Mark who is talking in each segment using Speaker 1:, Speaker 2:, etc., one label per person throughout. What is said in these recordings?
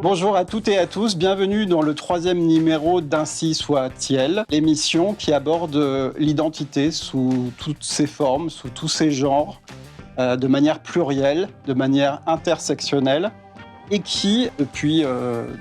Speaker 1: Bonjour à toutes et à tous, bienvenue dans le troisième numéro d'Ainsi soit-il, l'émission qui aborde l'identité sous toutes ses formes, sous tous ses genres, de manière plurielle, de manière intersectionnelle, et qui, depuis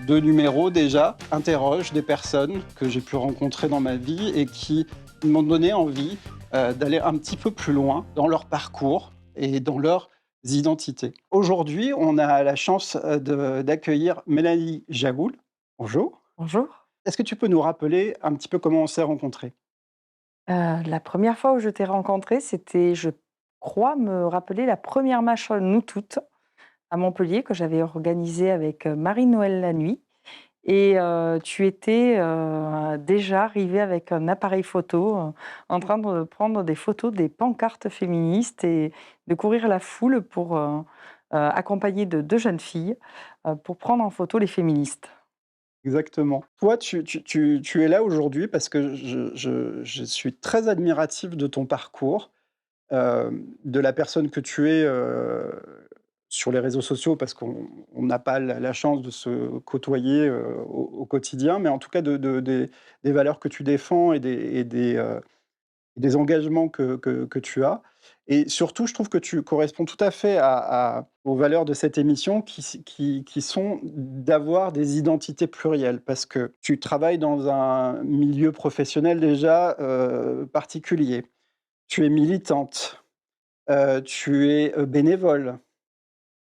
Speaker 1: deux numéros déjà, interroge des personnes que j'ai pu rencontrer dans ma vie et qui m'ont donné envie d'aller un petit peu plus loin dans leur parcours et dans leur identités. Aujourd'hui, on a la chance d'accueillir Mélanie Jaoul. Bonjour.
Speaker 2: Bonjour.
Speaker 1: Est-ce que tu peux nous rappeler un petit peu comment on s'est rencontrés?
Speaker 2: La première fois où je t'ai rencontrée, c'était, je crois me rappeler, la première marche Nous Toutes à Montpellier que j'avais organisée avec, Marie-Noëlle Lanuit et tu étais, déjà arrivée avec un appareil photo, en train de prendre des photos des pancartes féministes et de courir la foule pour, accompagnée de 2 jeunes filles, pour prendre en photo les féministes.
Speaker 1: Exactement. Toi, tu es là aujourd'hui parce que je suis très admiratif de ton parcours, de la personne que tu es, sur les réseaux sociaux parce qu'on n'a pas la chance de se côtoyer, au quotidien, mais en tout cas des valeurs que tu défends et des engagements que tu as, et surtout je trouve que tu corresponds tout à fait aux valeurs de cette émission qui sont d'avoir des identités plurielles. Parce que tu travailles dans un milieu professionnel déjà, particulier. Tu es militante, tu es, bénévole.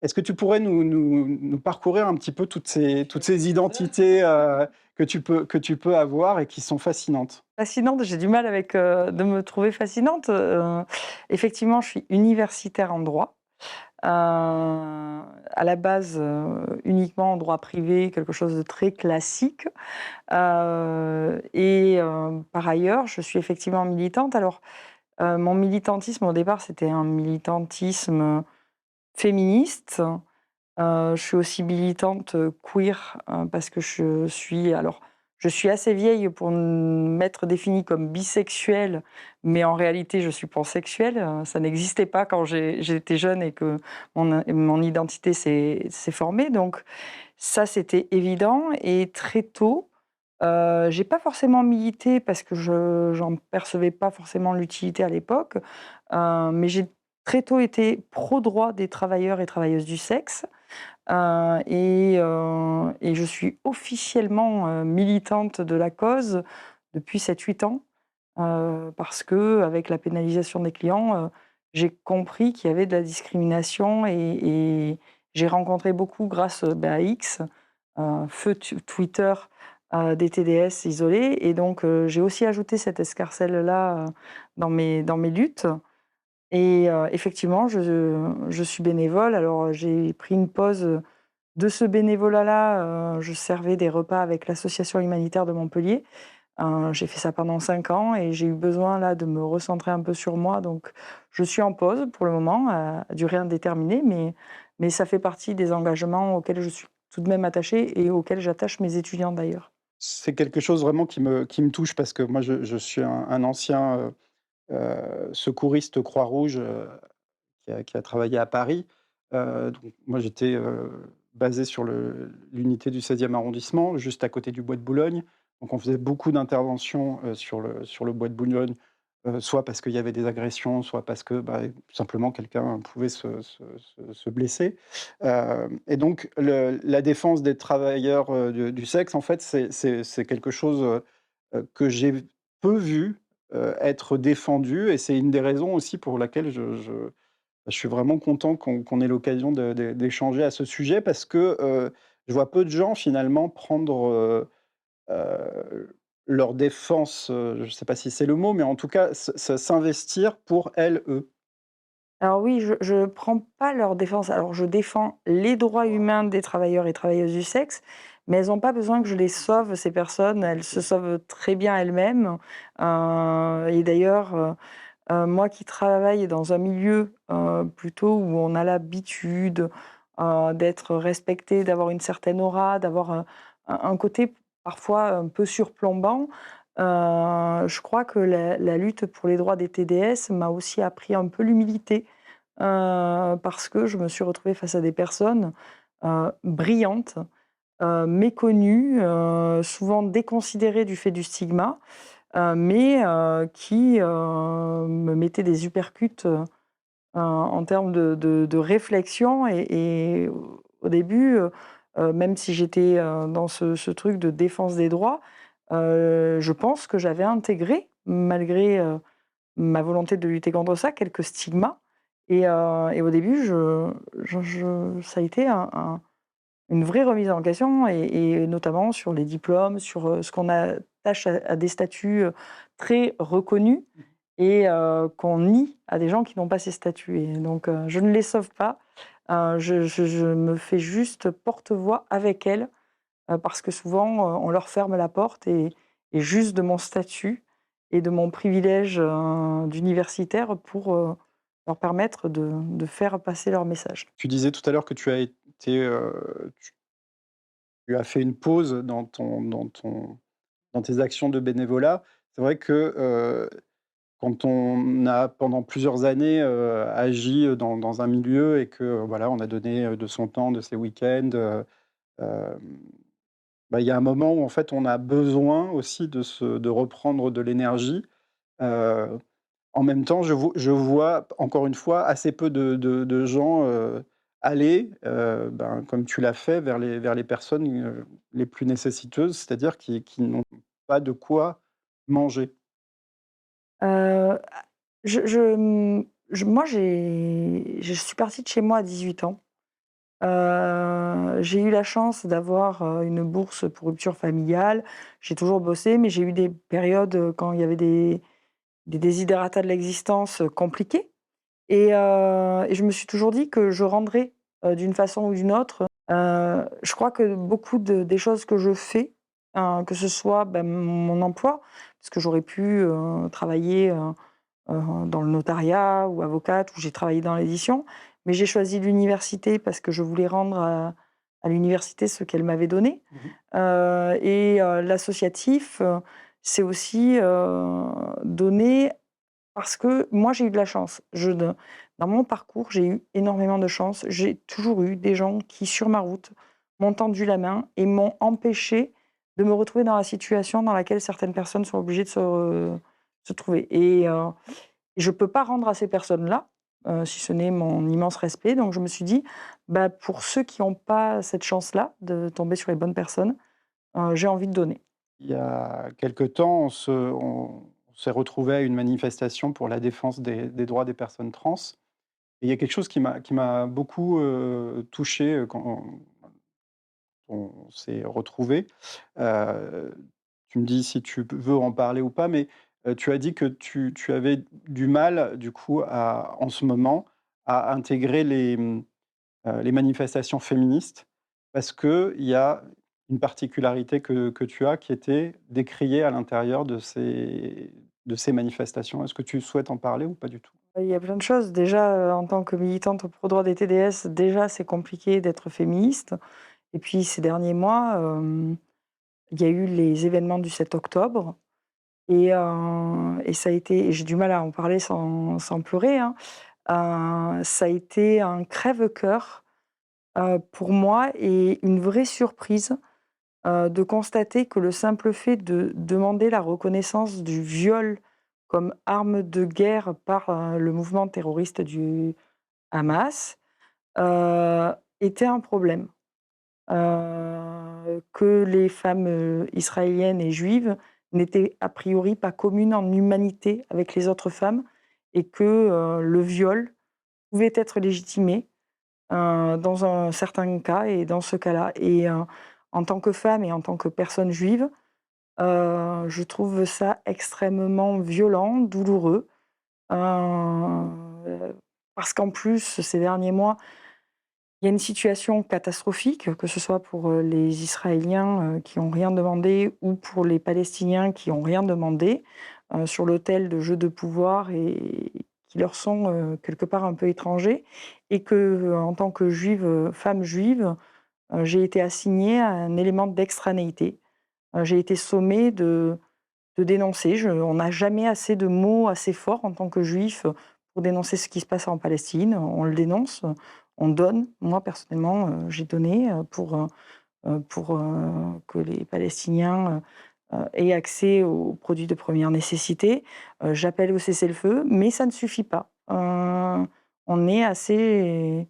Speaker 1: Est-ce que tu pourrais nous parcourir un petit peu toutes ces identités, que tu peux avoir et qui sont fascinantes?
Speaker 2: Fascinante, j'ai du mal avec, de me trouver fascinante. Effectivement, je suis universitaire en droit, à la base, uniquement en droit privé, quelque chose de très classique, et par ailleurs, je suis effectivement militante. Alors, mon militantisme au départ, c'était un militantisme féministe. Je suis aussi militante, queer, parce que je suis assez vieille pour m'être définie comme bisexuelle, mais en réalité, je suis pansexuelle. Ça n'existait pas quand j'étais jeune et que mon identité s'est formée, donc ça, c'était évident et très tôt, j'ai pas forcément milité parce que je j'en percevais pas forcément l'utilité à l'époque, mais j'ai très tôt été pro droit des travailleurs et travailleuses du sexe. Et je suis officiellement, militante de la cause depuis 7 8 ans, parce que avec la pénalisation des clients, j'ai compris qu'il y avait de la discrimination et j'ai rencontré beaucoup grâce, à X, feu Twitter, des TDS isolés et donc j'ai aussi ajouté cette escarcelle-là, dans mes luttes. Et effectivement, je suis bénévole. Alors, j'ai pris une pause, de ce bénévolat-là. Je servais des repas avec l'association humanitaire de Montpellier. J'ai fait ça pendant 5 ans et j'ai eu besoin là de me recentrer un peu sur moi, donc je suis en pause pour le moment, à durée indéterminée, mais ça fait partie des engagements auxquels je suis tout de même attachée et auxquels j'attache mes étudiants d'ailleurs.
Speaker 1: C'est quelque chose vraiment qui me touche parce que moi je suis un ancien, secouriste Croix-Rouge, qui a travaillé à Paris. Donc moi j'étais, basé sur l'unité du 16e arrondissement, juste à côté du bois de Boulogne. Donc on faisait beaucoup d'interventions, sur le bois de Boulogne, soit parce qu'il y avait des agressions, soit parce que, bah, tout simplement quelqu'un pouvait se blesser. Et donc la défense des travailleurs, du sexe, en fait, c'est quelque chose, que j'ai peu vu, être défendu, et c'est une des raisons aussi pour laquelle je suis vraiment content qu'on ait l'occasion d'échanger à ce sujet parce que, je vois peu de gens finalement prendre, leur défense, je ne sais pas si c'est le mot, mais en tout cas s'investir pour elles, eux.
Speaker 2: Alors oui, je prends pas leur défense. Alors je défends les droits humains des travailleurs et travailleuses du sexe, mais elles ont pas besoin que je les sauve, ces personnes. Elles se sauvent très bien elles-mêmes. Et d'ailleurs, moi qui travaille dans un milieu, plutôt où on a l'habitude, d'être respecté, d'avoir une certaine aura, d'avoir, un côté parfois un peu surplombant, je crois que la lutte pour les droits des TDS m'a aussi appris un peu l'humilité, parce que je me suis retrouvée face à des personnes, brillantes, méconnus, souvent déconsidérés du fait du stigma, mais qui me mettaient des uppercuts, en termes de réflexion et au début, même si j'étais, dans ce truc de défense des droits, je pense que j'avais intégré, malgré, ma volonté de lutter contre ça, quelques stigmas et au début, ça a été une vraie remise en question et notamment sur les diplômes, sur, ce qu'on attache à des statuts, très reconnus et qu'on nie à des gens qui n'ont pas ces statuts et donc je ne les sauve pas, je me fais juste porte-voix avec elles, parce que souvent, on leur ferme la porte et juste de mon statut et de mon privilège, d'universitaire pour, leur permettre de faire passer leur message.
Speaker 1: Tu disais tout à l'heure que tu as fait une pause dans tes actions de bénévolat. C'est vrai que, quand on a pendant plusieurs années, agi, dans un milieu et que, voilà, on a donné, de son temps, de ses week-ends, hem, bah, il y a un moment où en fait on a besoin aussi de reprendre de l'énergie. Heu, En même temps, je vois encore une fois assez peu de gens, aller, ben, comme tu l'as fait vers les personnes, les plus nécessiteuses, c'est-à-dire qui n'ont pas de quoi manger.
Speaker 2: Heu, moi je suis partie de chez moi à 18 ans. J'ai eu la chance d'avoir, une bourse pour rupture familiale. J'ai toujours bossé, mais j'ai eu des périodes, quand il y avait des desiderata de l'existence, compliqués et je me suis toujours dit que je rendrais, d'une façon ou d'une autre. Je crois que beaucoup des choses que je fais, que ce soit, bah, mon emploi, parce que j'aurais pu, travailler, dans le notariat ou avocate, où j'ai travaillé dans l'édition. Mais j'ai choisi l'université parce que je voulais rendre à l'université ce qu'elle m'avait donné.
Speaker 1: Mmh.
Speaker 2: L'associatif, c'est aussi, donné parce que moi, j'ai eu de la chance. Dans mon parcours, j'ai eu énormément de chance. J'ai toujours eu des gens qui, sur ma route, m'ont tendu la main et m'ont empêché de me retrouver dans la situation dans laquelle certaines personnes sont obligées de se trouver je peux pas rendre à ces personnes-là, si ce n'est mon immense respect. Donc je me suis dit: «Bah, pour ceux qui n'ont pas cette chance-là de tomber sur les bonnes personnes, j'ai envie de donner».
Speaker 1: Il y a quelque temps, on s'est retrouvés à une manifestation pour la défense des droits des personnes trans et il y a quelque chose qui m'a beaucoup, touché, quand on s'est retrouvés. Heu, Tu me dis si tu veux en parler ou pas, mais, tu as dit que tu avais du mal, du coup, en ce moment, à intégrer les manifestations féministes parce qu'il y a une particularité que tu as qui était décriée à l'intérieur de ces manifestations. Est-ce que tu souhaites en parler ou pas du tout?
Speaker 2: Il y a plein de choses. Déjà, en tant que militante pro droit des TDS, déjà, c'est compliqué d'être féministe et puis ces derniers mois, il y a eu les événements du 7 octobre et ça a été et j'ai du mal à en parler sans pleurer, hein. Ça a été un crève-cœur, pour moi et une vraie surprise, de constater que le simple fait de demander la reconnaissance du viol comme arme de guerre par, le mouvement terroriste du Hamas, heu, était un problème. Que les femmes, israéliennes et juives n'étaient a priori pas communes en humanité avec les autres femmes et que, le viol pouvait être légitimé, dans un certain cas et dans ce cas-là en tant que femme et en tant que personne juive, je trouve ça extrêmement violent, douloureux, parce qu'en plus, ces derniers mois, il y a une situation catastrophique, que ce soit pour, les Israéliens, qui ont rien demandé ou pour les Palestiniens qui ont rien demandé, sur l'autel de jeux de pouvoir et qui leur sont, quelque part un peu étrangers et que, en tant que juive, femme juive, j'ai été assignée à un élément d'extranéité. J'ai été sommée de dénoncer. On n'a jamais assez de mots assez forts en tant que juif pour dénoncer ce qui se passe en Palestine. On le dénonce, on donne. Moi, personnellement, j'ai donné pour pour que les Palestiniens aient accès aux produits de première nécessité. J'appelle au cessez-le-feu, mais ça ne suffit pas. On est assez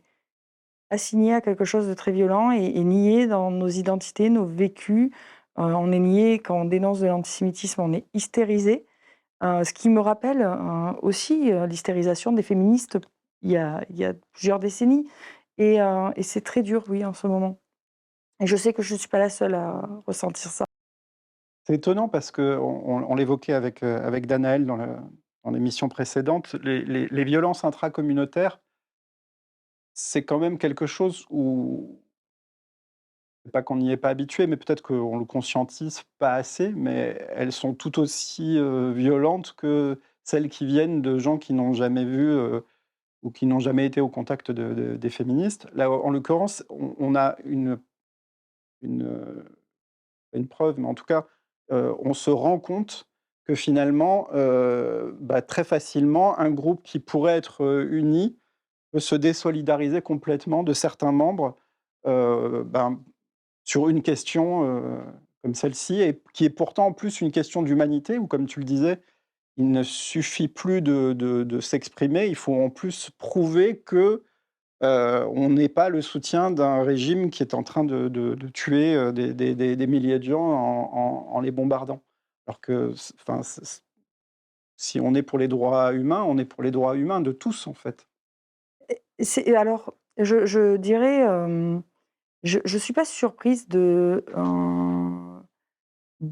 Speaker 2: assigné à quelque chose de très violent et nié dans nos identités, nos vécus. On est nié quand on dénonce de l'antisémitisme, on est hystérisé. Ce qui me rappelle aussi l'hystérisation des féministes il y a plusieurs décennies. Et c'est très dur, oui, en ce moment. Et je sais que je ne suis pas la seule à ressentir ça.
Speaker 1: C'est étonnant parce qu'on l'évoquait avec Danaël dans l'émission précédente, les violences intracommunautaires, c'est quand même quelque chose où, c'est pas qu'on n'y est pas habitué, mais peut-être qu'on le conscientise pas assez, mais elles sont tout aussi, violentes que celles qui viennent de gens qui n'ont jamais vu, ou qui n'ont jamais été au contact des féministes. Là, en l'occurrence, on a une, une preuve, mais en tout cas, on se rend compte que finalement, très facilement, un groupe qui pourrait être, uni peut se désolidariser complètement de certains membres, ben, sur une question, comme celle-ci et qui est pourtant en plus une question d'humanité où, comme tu le disais, il ne suffit plus de s'exprimer, il faut en plus prouver que, on n'est pas le soutien d'un régime qui est en train de tuer, des milliers de gens en les bombardant. Alors que enfin, si on est pour les droits humains, on est pour les droits humains de tous, en fait.
Speaker 2: Alors, je dirais, je ne suis pas surprise de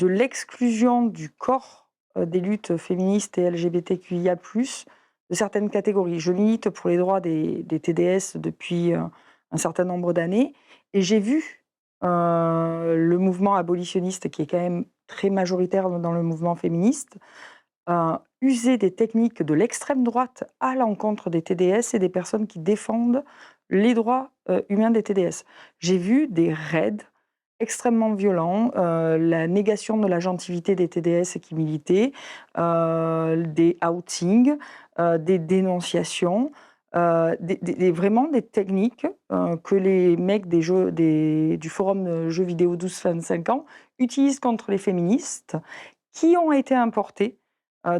Speaker 2: l'exclusion du corps des luttes féministes et LGBTQIA+, de certaines catégories. Je milite pour les droits des TDS depuis un certain nombre d'années et j'ai vu le mouvement abolitionniste, qui est quand même très majoritaire dans le mouvement féministe, user des techniques de l'extrême droite à l'encontre des TDS et des personnes qui défendent les droits humains des TDS. J'ai vu des raids extrêmement violents, la négation de la gentilité des TDS qui militaient, des outings, des dénonciations, vraiment des techniques que les mecs du forum jeux vidéo 12-25 ans utilisent contre les féministes, qui ont été importées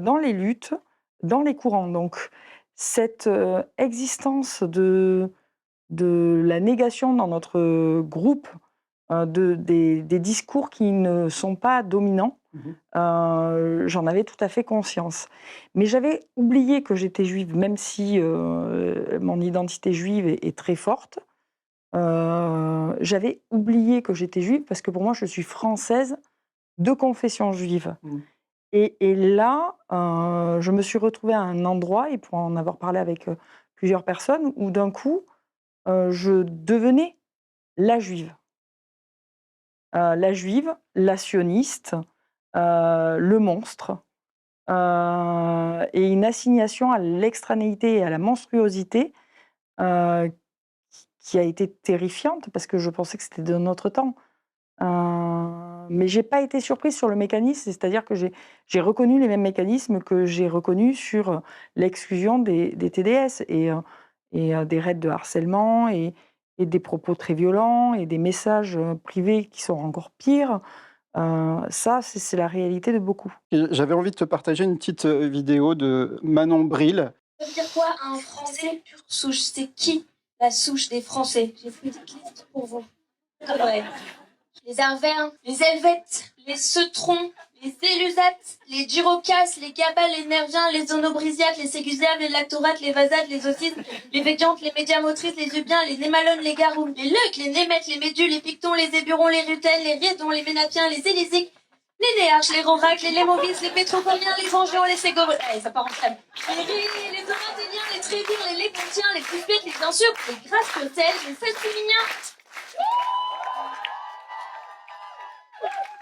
Speaker 2: dans les luttes, dans les courants. Donc cette existence de la négation dans notre groupe des discours qui ne sont pas dominants, j'en avais tout à fait conscience. Mais j'avais oublié que j'étais juive, même si mon identité juive est très forte. J'avais oublié que j'étais juive parce que pour moi, je suis française de confession juive. Et là, je me suis retrouvée à un endroit, et pour en avoir parlé avec plusieurs personnes, où d'un coup, je devenais la juive. La juive, la sioniste, le monstre, et une assignation à l'extranéité et à la monstruosité euh, qui a été terrifiante parce que je pensais que c'était de notre temps. Mais j'ai pas été surprise sur le mécanisme, c'est-à-dire que j'ai reconnu les mêmes mécanismes que j'ai reconnus sur l'exclusion des TDS et des raids de harcèlement et des propos très violents et des messages privés qui sont encore pires. Ça, c'est la réalité de beaucoup.
Speaker 1: Et j'avais envie de te partager une petite, vidéo de Manon Bril.
Speaker 3: Ça veut dire quoi un Français pure souche? C'est qui la souche des Français? J'ai fait une petite liste pour vous. Ouais. Les Arvernes, les Helvètes, les Ceutrons, les Élusates, les Dirocas, les Cabales, les Nerviens, les Onobrisiates, les Ségusiaves, les Lactorates, les Vasates, les Ossites, les Védiantes, les Médiamotrices, les Ubiens, les Némalones, les Garounes, les Leucs, les Némètes, les Médules, les Pictons, les Éburons, les Rutènes, les Riétons, les Ménapiens, les Élysiques, les Néarches, les Rauracles, les Lémovis, les Pétrocomiens, les Angions, les Ségoreux... Allez, ça part en crème. Les Rhénies, les Orintéliens, les Trévires, les Lépontiens, les Cuspiètes, les bien sûr, les Grasse-Cotelles, les Saint-Féminiens.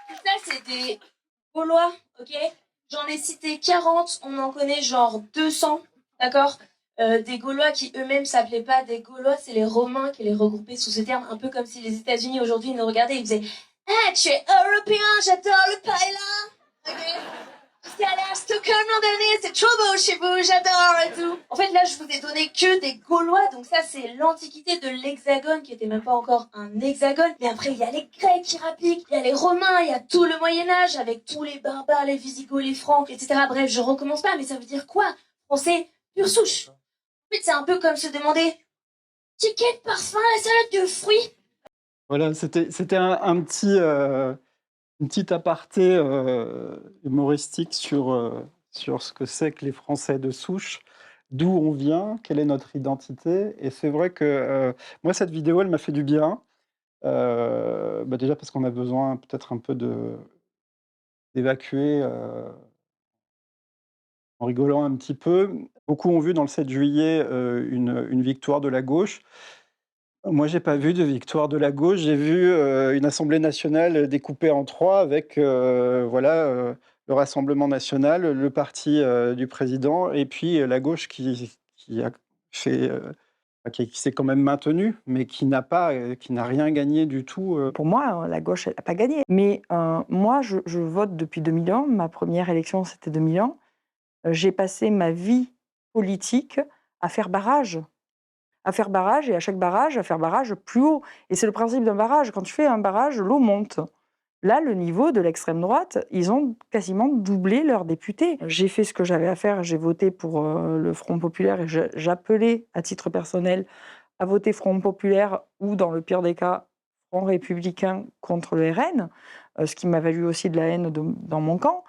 Speaker 3: Tout ça, c'est des Gaulois, ok? J'en ai cité 40, on en connaît genre 200, d'accord? Des Gaulois qui eux-mêmes s'appelaient pas des Gaulois, c'est les Romains qui les regroupaient sous ce terme, un peu comme si les États-Unis aujourd'hui nous regardaient et ils faisaient « Ah, tu es européen, j'adore le paella !» Ok? C'est allé à Stockholm l'an dernier, c'est trop beau chez vous, j'adore et tout. En fait, là, je vous ai donné que des Gaulois, donc ça, c'est l'antiquité de l'Hexagone, qui était même pas encore un hexagone. Mais après, il y a les Grecs qui rappliquent, il y a les Romains, il y a tout le Moyen-Âge, avec tous les barbares, les Visigoths, les Francs, etc. Bref, je recommence pas, mais ça veut dire quoi? Français, pure souche. En fait, c'est un peu comme se demander, ticket de parfum, la salade de fruits.
Speaker 1: Voilà, c'était une petite aparté humoristique sur ce que c'est que les Français de souche, d'où on vient, quelle est notre identité. Et c'est vrai que moi, cette vidéo, elle m'a fait du bien. Déjà parce qu'on a besoin peut-être un peu d'évacuer en rigolant un petit peu. Beaucoup ont vu dans le 7 juillet une victoire de la gauche. Moi, j'ai pas vu de victoire de la gauche. J'ai vu une Assemblée nationale découpée en trois avec le Rassemblement national, le parti du président, et puis la gauche qui a fait, qui s'est quand même maintenue, mais qui n'a rien gagné du tout.
Speaker 2: Pour moi, la gauche, elle n'a pas gagné. Mais moi, je vote depuis 2001. Ma première élection, c'était 2001. J'ai passé ma vie politique à faire barrage. À faire barrage, et à chaque barrage, à faire barrage plus haut. Et c'est le principe d'un barrage. Quand tu fais un barrage, l'eau monte. Là, le niveau de l'extrême droite, ils ont quasiment doublé leurs députés. J'ai fait ce que j'avais à faire, j'ai voté pour le Front populaire et j'appelais, à titre personnel, à voter Front populaire ou, dans le pire des cas, Front républicain contre le RN, ce qui m'a valu aussi de la haine dans mon camp,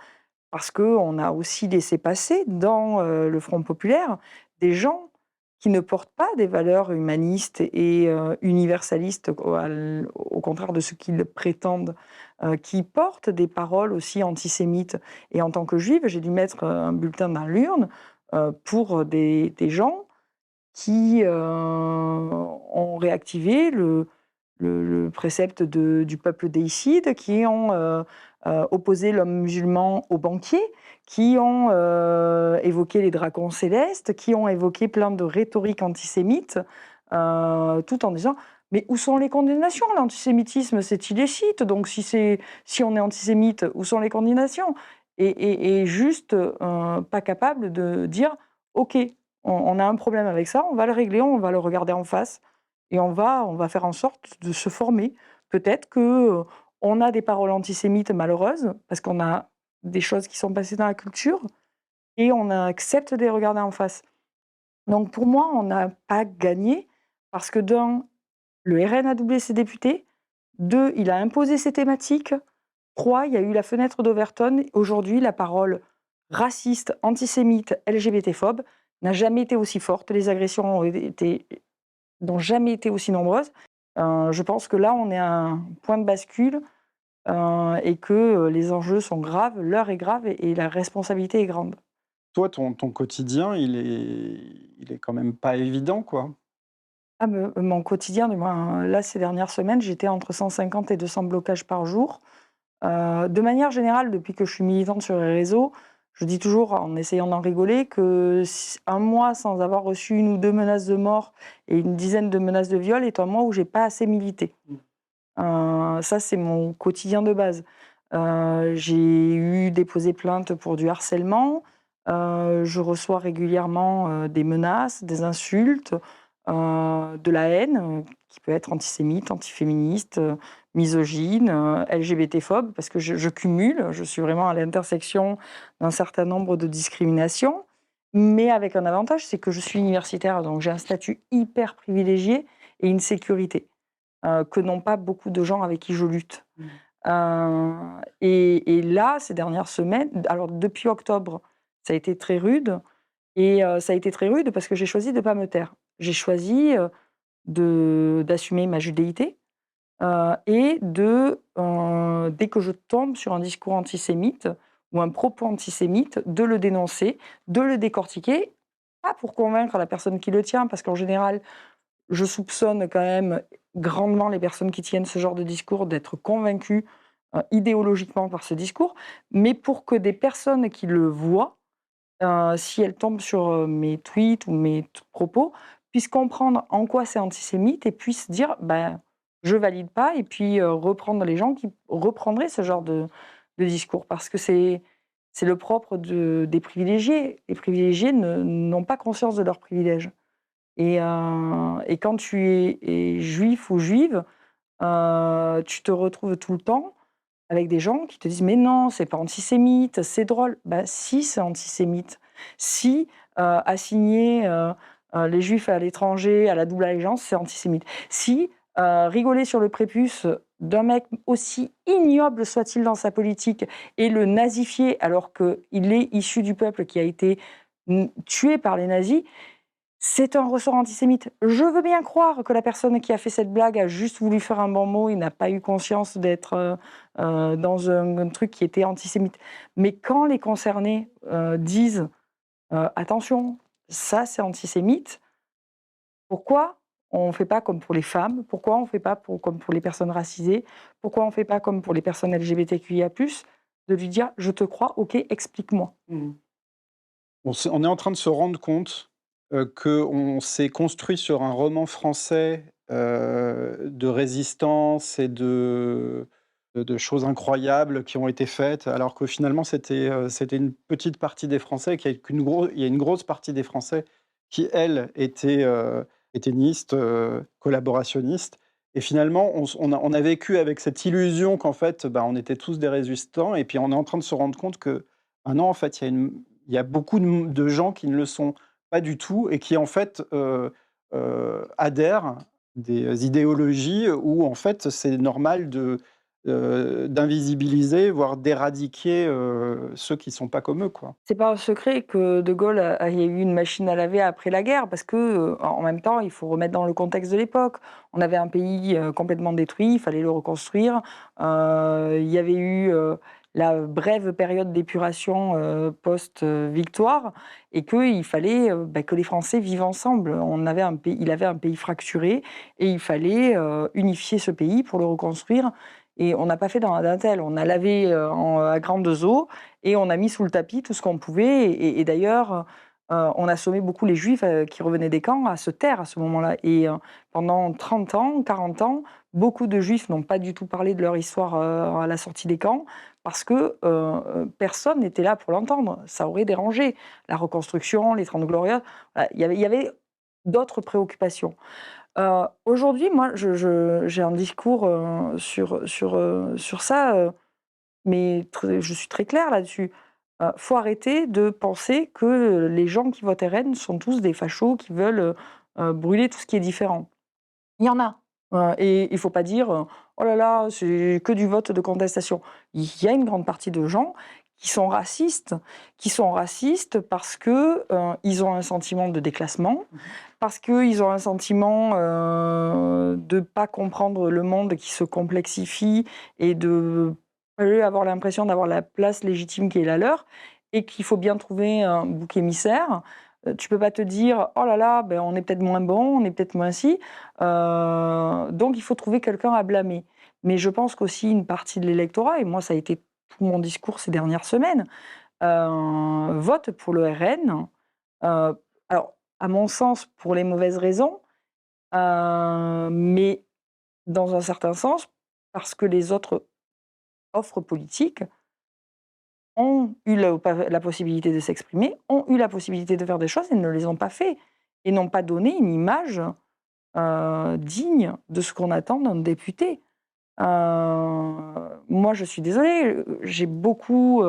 Speaker 2: parce qu'on a aussi laissé passer dans le Front populaire des gens qui ne portent pas des valeurs humanistes et universalistes, au contraire de ce qu'ils prétendent, qui portent des paroles aussi antisémites. Et en tant que juive, j'ai dû mettre un bulletin dans l'urne pour des gens qui ont réactivé le précepte du peuple déicide, qui ont opposé l'homme musulman aux banquiers, qui ont évoqué les dragons célestes, qui ont évoqué plein de rhétoriques antisémites, tout en disant mais où sont les condamnations? L'antisémitisme, c'est illicite, donc si on est antisémite, où sont les condamnations? Et juste pas capable de dire ok, on a un problème avec ça, on va le régler, on va le regarder en face et on va faire en sorte de se former. Peut-être que on a des paroles antisémites malheureuses, parce qu'on a des choses qui sont passées dans la culture, et on accepte de les regarder en face. Donc pour moi, on n'a pas gagné, parce que d'un, le RN a doublé ses députés, deux, il a imposé ses thématiques, trois, il y a eu la fenêtre d'Overton. Aujourd'hui, la parole raciste, antisémite, LGBT-phobe n'a jamais été aussi forte, les agressions n'ont jamais été aussi nombreuses. Je pense que là, on est à un point de bascule et que les enjeux sont graves, l'heure est grave et la responsabilité est grande.
Speaker 1: Toi, ton quotidien, il est quand même pas évident, quoi.
Speaker 2: Ah, mon quotidien, du moins, là, ces dernières semaines, j'étais entre 150 et 200 blocages par jour. De manière générale, depuis que je suis militante sur les réseaux, je dis toujours, en essayant d'en rigoler, que un mois sans avoir reçu 1 ou 2 menaces de mort et une dizaine de menaces de viol est un mois où j'ai pas assez milité. Ça, c'est mon quotidien de base. J'ai eu déposé plainte pour du harcèlement. Je reçois régulièrement des menaces, des insultes, de la haine, qui peut être antisémite, antiféministe, misogyne, LGBT-phobe, parce que je cumule, je suis vraiment à l'intersection d'un certain nombre de discriminations, mais avec un avantage, c'est que je suis universitaire, donc j'ai un statut hyper privilégié et une sécurité que n'ont pas beaucoup de gens avec qui je lutte. Et là, ces dernières semaines, alors depuis octobre, ça a été très rude, et ça a été très rude parce que j'ai choisi de ne pas me taire. J'ai choisi d'assumer ma judéité et dès que je tombe sur un discours antisémite ou un propos antisémite, de le dénoncer, de le décortiquer, pas pour convaincre la personne qui le tient, parce qu'en général, je soupçonne quand même grandement les personnes qui tiennent ce genre de discours d'être convaincues idéologiquement par ce discours, mais pour que des personnes qui le voient, si elles tombent sur mes tweets ou mes propos, puissent comprendre en quoi c'est antisémite et puissent dire ben, je valide pas, et puis reprendre les gens qui reprendraient ce genre de discours. Parce que c'est C'est le propre des privilégiés. Les privilégiés n'ont pas conscience de leurs privilèges. Et quand tu es juif ou juive, tu te retrouves tout le temps avec des gens qui te disent: «Mais non, c'est pas antisémite, c'est drôle». Bah si, c'est antisémite. Si, assigner, les juifs à l'étranger à la double allégeance, c'est antisémite. Si, rigoler sur le prépuce d'un mec aussi ignoble soit-il dans sa politique et le nazifier alors qu'il est issu du peuple qui a été, tué par les nazis, c'est un ressort antisémite. Je veux bien croire que la personne qui a fait cette blague a juste voulu faire un bon mot et n'a pas eu conscience d'être, dans un truc qui était antisémite. Mais quand les concernés, disent, «Attention, ça c'est antisémite», pourquoi on ne fait pas comme pour les femmes? Pourquoi on ne fait pas comme pour les personnes racisées? Pourquoi on ne fait pas comme pour les personnes LGBTQIA+, de lui dire: «Je te crois, OK, explique-moi».
Speaker 1: Mmh. On est en train de se rendre compte, qu'on s'est construit sur un roman français, de résistance et de choses incroyables qui ont été faites, alors que finalement c'était une petite partie des Français, il y a une grosse partie des Français qui, elles, étaient nistes, collaborationnistes et finalement on a vécu avec cette illusion qu'en fait, bah, on était tous des résistants et puis on est en train de se rendre compte que, ah non, en fait, il y a beaucoup de gens qui ne le sont pas du tout et qui en fait, adhèrent des idéologies où en fait c'est normal d'invisibiliser, voire d'éradiquer, ceux qui sont pas comme eux, quoi.
Speaker 2: C'est pas un secret que De Gaulle il y a eu une machine à laver après la guerre parce que, en même temps, il faut remettre dans le contexte de l'époque. On avait un pays, complètement détruit, il fallait le reconstruire. Il y avait eu, la brève période d'épuration, post, victoire et qu'il fallait, que les Français vivent ensemble. Il avait un pays fracturé et il fallait, unifier ce pays pour le reconstruire et on n'a pas fait dans la dentelle. On a lavé, à grandes eaux et on a mis sous le tapis tout ce qu'on pouvait et d'ailleurs, on a sommé beaucoup les juifs, qui revenaient des camps à se taire à ce moment-là et pendant 30 ans, 40 ans, beaucoup de juifs n'ont pas du tout parlé de leur histoire, à la sortie des camps parce que, personne n'était là pour l'entendre. Ça aurait dérangé. La reconstruction, les 30 glorieuses, voilà, il y avait d'autres préoccupations. Aujourd'hui, moi, j'ai un discours, sur ça, mais je suis très claire là-dessus. Faut arrêter de penser que les gens qui votent RN sont tous des fachos qui veulent, brûler tout ce qui est différent. Il y en a, et il faut pas dire, «Oh là là, c'est que du vote de contestation». Il y a une grande partie de gens qui sont racistes parce que, ils ont un sentiment de déclassement, parce qu'ils ont un sentiment, de pas comprendre le monde qui se complexifie et de pas avoir l'impression d'avoir la place légitime qui est la leur et qu'il faut bien trouver un bouc émissaire. Tu peux pas te dire: «Oh là là, ben, on est peut-être moins bon, on est peut-être moins ci», donc il faut trouver quelqu'un à blâmer. Mais je pense qu'aussi une partie de l'électorat et moi ça a été tout mon discours ces dernières semaines, vote pour le RN. Alors à mon sens pour les mauvaises raisons, mais dans un certain sens parce que les autres offres politiques ont eu la possibilité de s'exprimer, ont eu la possibilité de faire des choses et ne les ont pas fait et n'ont pas donné une image, digne de ce qu'on attend d'un député. Moi, je suis désolée, j'ai beaucoup,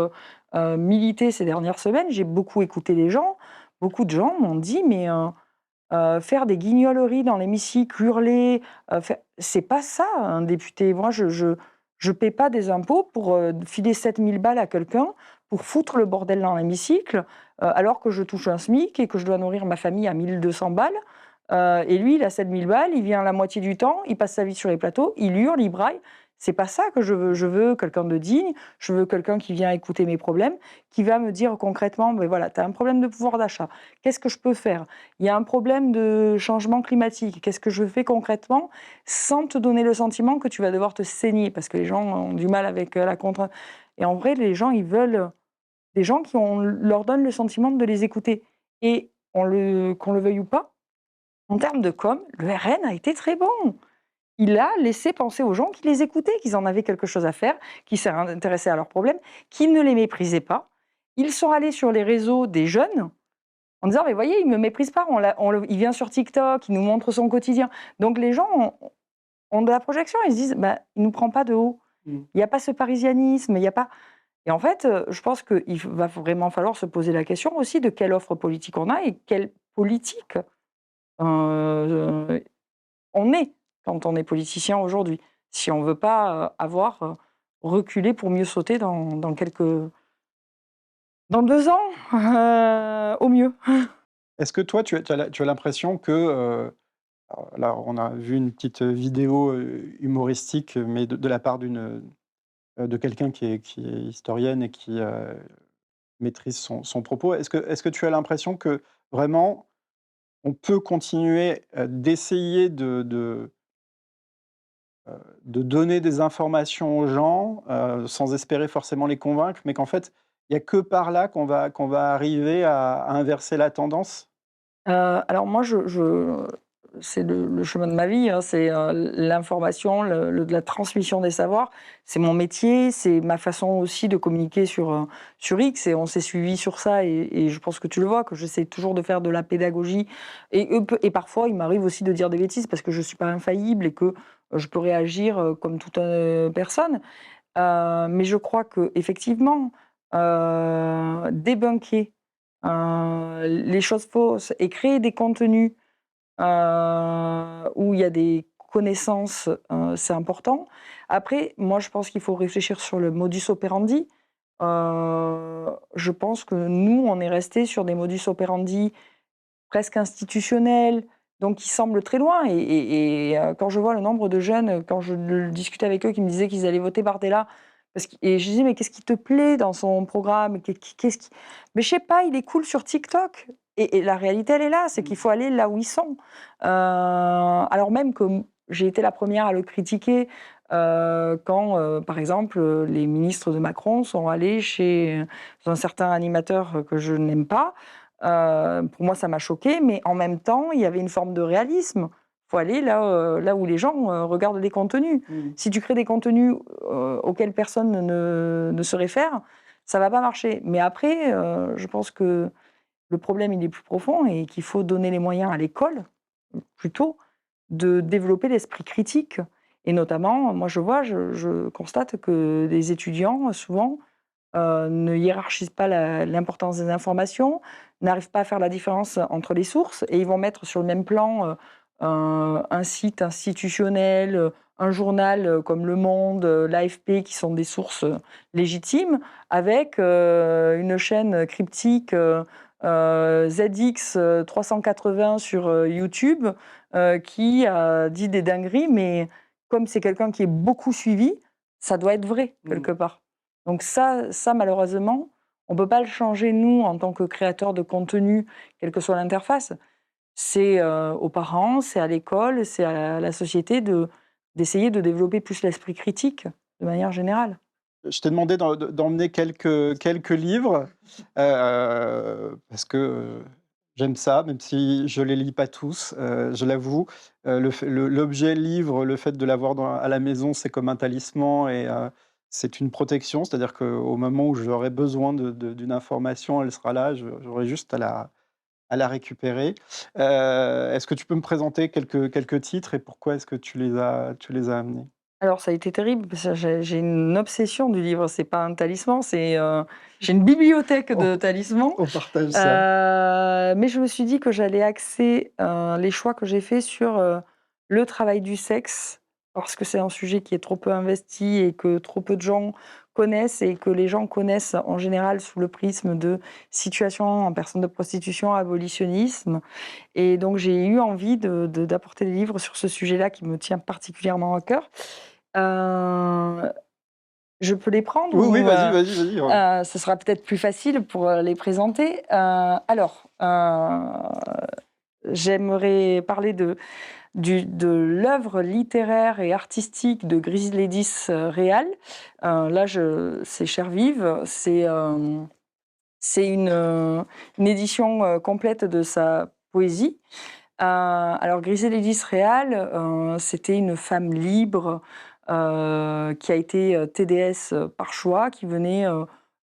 Speaker 2: milité ces dernières semaines, j'ai beaucoup écouté les gens. Beaucoup de gens m'ont dit: «Mais, faire des guignoleries dans l'hémicycle, hurler, faire c'est pas ça un député». Moi, je paie pas des impôts pour, filer 7 000 balles à quelqu'un pour foutre le bordel dans l'hémicycle, alors que je touche un SMIC et que je dois nourrir ma famille à 1 200 balles. Et lui, il a 7 000 balles, il vient la moitié du temps, il passe sa vie sur les plateaux, il hurle, il braille. C'est pas ça que je veux. Je veux quelqu'un de digne, je veux quelqu'un qui vient écouter mes problèmes, qui va me dire concrètement: «Beh, voilà, tu as un problème de pouvoir d'achat. Qu'est-ce que je peux faire? Il y a un problème de changement climatique. Qu'est-ce que je fais concrètement?» sans te donner le sentiment que tu vas devoir te saigner parce que les gens ont du mal avec, la contrainte et en vrai, les gens, ils veulent, des gens leur donnent le sentiment de les écouter et qu'on le veuille ou pas, en termes de com, le RN a été très bon. Il a laissé penser aux gens qui les écoutaient, qu'ils en avaient quelque chose à faire, qui s'intéressaient à leurs problèmes, qui ne les méprisaient pas ils sont allés sur les réseaux des jeunes en disant: «Mais voyez, il me méprise pas, il vient sur TikTok, il nous montre son quotidien». Donc les gens ont de la projection, ils se disent: «Bah, il nous prend pas de haut.
Speaker 1: Mmh.
Speaker 2: Il y a pas ce parisianisme, il y a pas». Et en fait, je pense qu'il va vraiment falloir se poser la question aussi de quelle offre politique on a et quelle politique, heu, on est quand on est politicien aujourd'hui. Si on veut pas, avoir, reculé pour mieux sauter dans 2 ans, au mieux.
Speaker 1: Est-ce que toi, tu as l'impression que, alors là, on a vu une petite vidéo, humoristique, mais de la part de quelqu'un qui est historienne et qui, maîtrise son propos. Est-ce que tu as l'impression que, vraiment, on peut continuer, d'essayer de donner des informations aux gens, sans espérer forcément les convaincre, mais qu'en fait, il y a que par là qu'on va arriver à inverser la tendance?
Speaker 2: Alors moi, c'est le chemin de ma vie, hein, c'est, l'information, la transmission des savoirs. C'est mon métier, c'est ma façon aussi de communiquer sur X et on s'est suivi sur ça et je pense que tu le vois, que j'essaie toujours de faire de la pédagogie et parfois il m'arrive aussi de dire des bêtises parce que je ne suis pas infaillible et que, je peux réagir, comme toute, personne. Mais je crois qu'effectivement, débunker, les choses fausses et créer des contenus, où il y a des connaissances, c'est important. Après, moi, je pense qu'il faut réfléchir sur le modus operandi. Je pense que nous, on est resté sur des modus operandi presque institutionnels, donc qui semblent très loin quand je vois le nombre de jeunes, quand je discutais avec eux, qui me disaient qu'ils allaient voter Bardella et je disais: «Mais qu'est-ce qui te plaît dans son programme? Qu'est-ce qui» «Mais je sais pas, il est cool sur TikTok» et la réalité, elle est là, c'est qu'il faut aller là où ils sont. Alors même que j'ai été la première à le critiquer, quand, par exemple, les ministres de Macron sont allés chez un certain animateur que je n'aime pas. Pour moi, ça m'a choquée, mais en même temps, il y avait une forme de réalisme. Il faut aller là où les gens, regardent des contenus.
Speaker 1: Mmh.
Speaker 2: Si tu crées des contenus, auxquels personne ne se réfère, ça va pas marcher. Mais après, je pense que le problème, il est plus profond et qu'il faut donner les moyens à l'école, plutôt, de développer l'esprit critique et notamment, moi je constate que les étudiants, souvent, ne hiérarchisent pas l'importance des informations, n'arrivent pas à faire la différence entre les sources et ils vont mettre sur le même plan, un site institutionnel, un journal, comme Le Monde, l'AFP qui sont des sources, légitimes avec, une chaîne cryptique, ZX, 380 sur, YouTube, qui a dit des dingueries, mais comme c'est quelqu'un qui est beaucoup suivi, ça doit être vrai
Speaker 1: Mmh.
Speaker 2: quelque part. Donc ça malheureusement, on ne peut pas le changer nous en tant que créateurs de contenu, quelle que soit l'interface. C'est, aux parents, c'est à l'école, c'est à la société d'essayer de développer plus l'esprit critique, de manière générale.
Speaker 1: Je t'ai demandé d'emmener quelques livres, parce que, j'aime ça, même si je les lis pas tous, je l'avoue. L'objet livre, le fait de l'avoir à la maison, c'est comme un talisman et c'est une protection. C'est-à-dire qu'au moment où j'aurai besoin d'une information, elle sera là, j'aurai juste à la récupérer. Est-ce que tu peux me présenter quelques titres et pourquoi est-ce que tu les as amenés?
Speaker 2: Alors ça a été terrible parce que j'ai une obsession du livre, c'est pas un talisman, j'ai une bibliothèque de talismans.
Speaker 1: On partage ça.
Speaker 2: Mais je me suis dit que j'allais axer, les choix que j'ai faits sur, le travail du sexe, parce que c'est un sujet qui est trop peu investi et que trop peu de gens connaissent et que les gens connaissent en général sous le prisme de situation en personne de prostitution, abolitionnisme et donc j'ai eu envie d'apporter des livres sur ce sujet-là qui me tient particulièrement à cœur. Heu, je peux les prendre
Speaker 1: Oui, oui,
Speaker 2: ou,
Speaker 1: vas-y, ouais.
Speaker 2: ce sera peut-être plus facile pour, les présenter. J'aimerais parler de l'œuvre littéraire et artistique de Griselidis Réal. Là, c'est Chair vive, c'est une édition, complète de sa poésie. Alors Griselidis Réal, c'était une femme libre, qui a été, TDS, par choix, qui venait,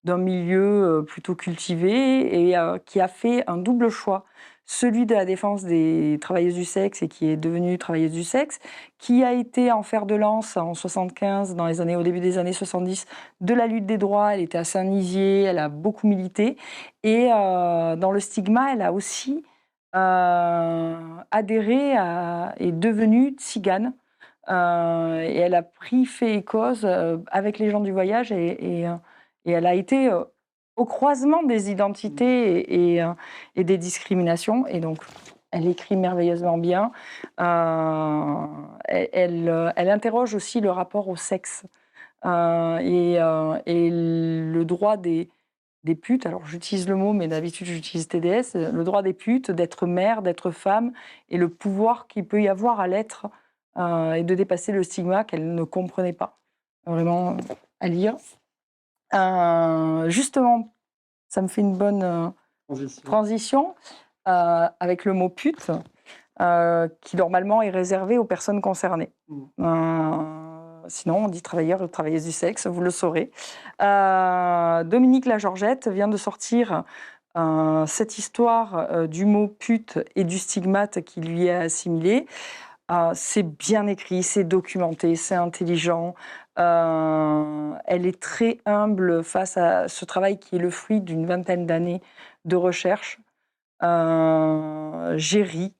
Speaker 2: d'un milieu plutôt cultivé et qui a fait un double choix. Celui de la défense des travailleuses du sexe et qui est devenue travailleuse du sexe, qui a été en fer de lance en 75, au début des années 70, de la lutte des droits. Elle était à Saint-Nizier, elle a beaucoup milité. Et dans le stigma, elle a aussi adhéré est devenue tzigane. Et elle a fait et cause avec les gens du voyage et elle a été au croisement des identités et des discriminations. Et donc, elle écrit merveilleusement bien. Elle interroge aussi le rapport au sexe et le droit des putes. Alors, j'utilise le mot, mais d'habitude, j'utilise TDS. Le droit des putes, d'être mère, d'être femme et le pouvoir qu'il peut y avoir à l'être et de dépasser le stigma qu'elle ne comprenait pas. Vraiment à lire. Justement, ça me fait une bonne transition avec le mot pute, qui normalement est réservé aux personnes concernées. Sinon, on dit travailleur ou travailleuse du sexe, vous le saurez. Dominique Lageorgette vient de sortir cette histoire du mot pute et du stigmate qui lui est assimilé. C'est bien écrit, c'est documenté, c'est intelligent. Elle est très humble face à ce travail qui est le fruit d'une vingtaine d'années de recherche. J'ai ri,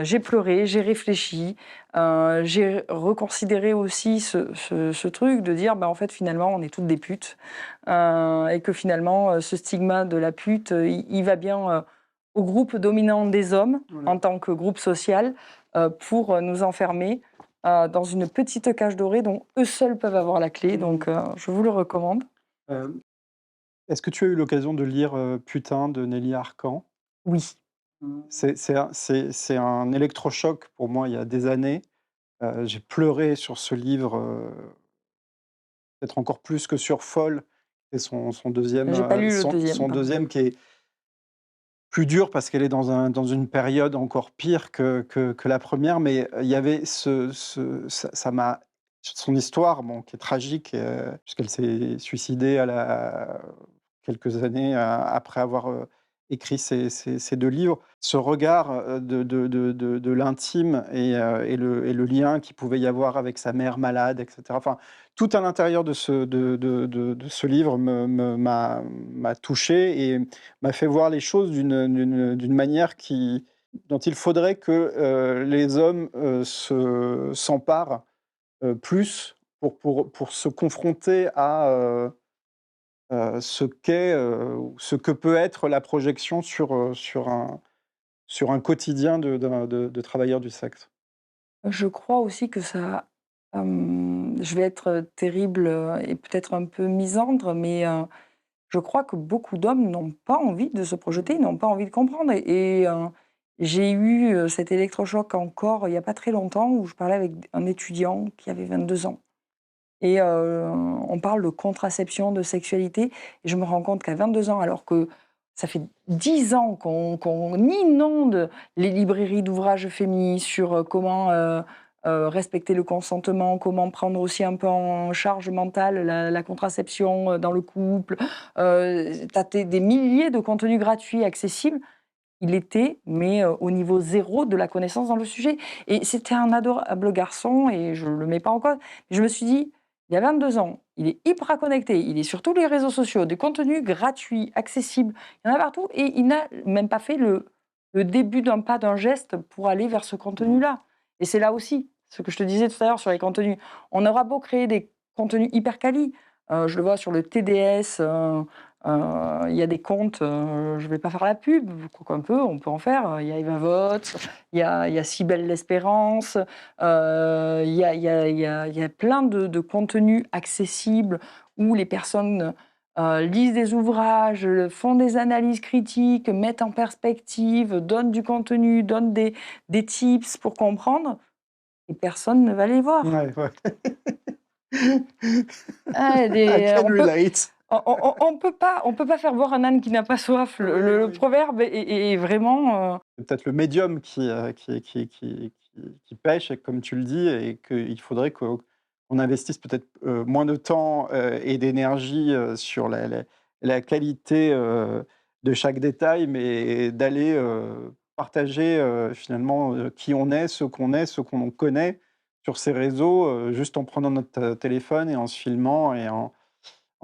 Speaker 2: j'ai pleuré, j'ai réfléchi, j'ai reconsidéré aussi ce truc de dire en fait finalement on est toutes des putes et que finalement ce stigma de la pute il va bien au groupe dominant des hommes en tant que groupe social pour nous enfermer dans une petite cage dorée dont eux seuls peuvent avoir la clé. Donc je vous le recommande.
Speaker 1: Est-ce que tu as eu l'occasion de lire Putain de Nelly Arcan?
Speaker 2: Oui.
Speaker 1: C'est un électrochoc pour moi il y a des années. J'ai pleuré sur ce livre, peut-être encore plus que sur Folle et son deuxième,
Speaker 2: J'ai pas lu le deuxième.
Speaker 1: son deuxième qui est plus dur parce qu'elle est dans une période encore pire que la première, mais il y avait ça m'a son histoire, bon, qui est tragique, puisqu'elle s'est suicidée quelques années après avoir écrit ces 2 livres. Ce regard de l'intime et le lien qu'il pouvait y avoir avec sa mère malade, et cetera. Enfin, tout à l'intérieur de ce livre m'a touché et m'a fait voir les choses d'une manière dont il faudrait que les hommes s'emparent plus pour se confronter à ce que peut être la projection sur un quotidien de travailleurs du sexe.
Speaker 2: Je crois aussi que ça, je vais être terrible et peut-être un peu misandre, mais je crois que beaucoup d'hommes n'ont pas envie de se projeter, n'ont pas envie de comprendre. J'ai eu cet électrochoc encore il n'y a pas très longtemps où je parlais avec un étudiant qui avait 22 ans. Et on parle de contraception, de sexualité, et je me rends compte qu'à 22 ans, alors que ça fait 10 ans qu'on inonde les librairies d'ouvrages féministes sur comment respecter le consentement, comment prendre aussi un peu en charge mentale la contraception dans le couple. Tu as des milliers de contenus gratuits accessibles. Il était, mais au niveau zéro de la connaissance dans le sujet. Et c'était un adorable garçon, et je ne le mets pas en cause. Je me suis dit, il y a 22 ans, il est hyper connecté, il est sur tous les réseaux sociaux, des contenus gratuits, accessibles, il y en a partout, et il n'a même pas fait le début d'un pas, d'un geste pour aller vers ce contenu-là. Et c'est là aussi, ce que je te disais tout à l'heure sur les contenus. On aura beau créer des contenus hyper quali, je le vois sur le TDS, il y a des comptes, je ne vais pas faire la pub, quoique un peu, on peut en faire. Il y a Eva Vogt, il y a Cybèle L'Espérance, il y a plein de contenus accessibles où les personnes lisent des ouvrages, font des analyses critiques, mettent en perspective, donnent du contenu, donnent des tips pour comprendre, et personne ne va les voir.
Speaker 1: Ouais.
Speaker 2: Ah,
Speaker 1: I can relate.
Speaker 2: On peut pas faire boire un âne qui n'a pas soif. Le proverbe est vraiment.
Speaker 1: C'est peut-être le médium qui pêche, et comme tu le dis, et qu'il faudrait on investisse peut-être, moins de temps, et d'énergie, sur la qualité, de chaque détail, mais d'aller, partager, finalement, qui on est, ce qu'on connaît sur ces réseaux, juste en prenant notre, téléphone et en se filmant et en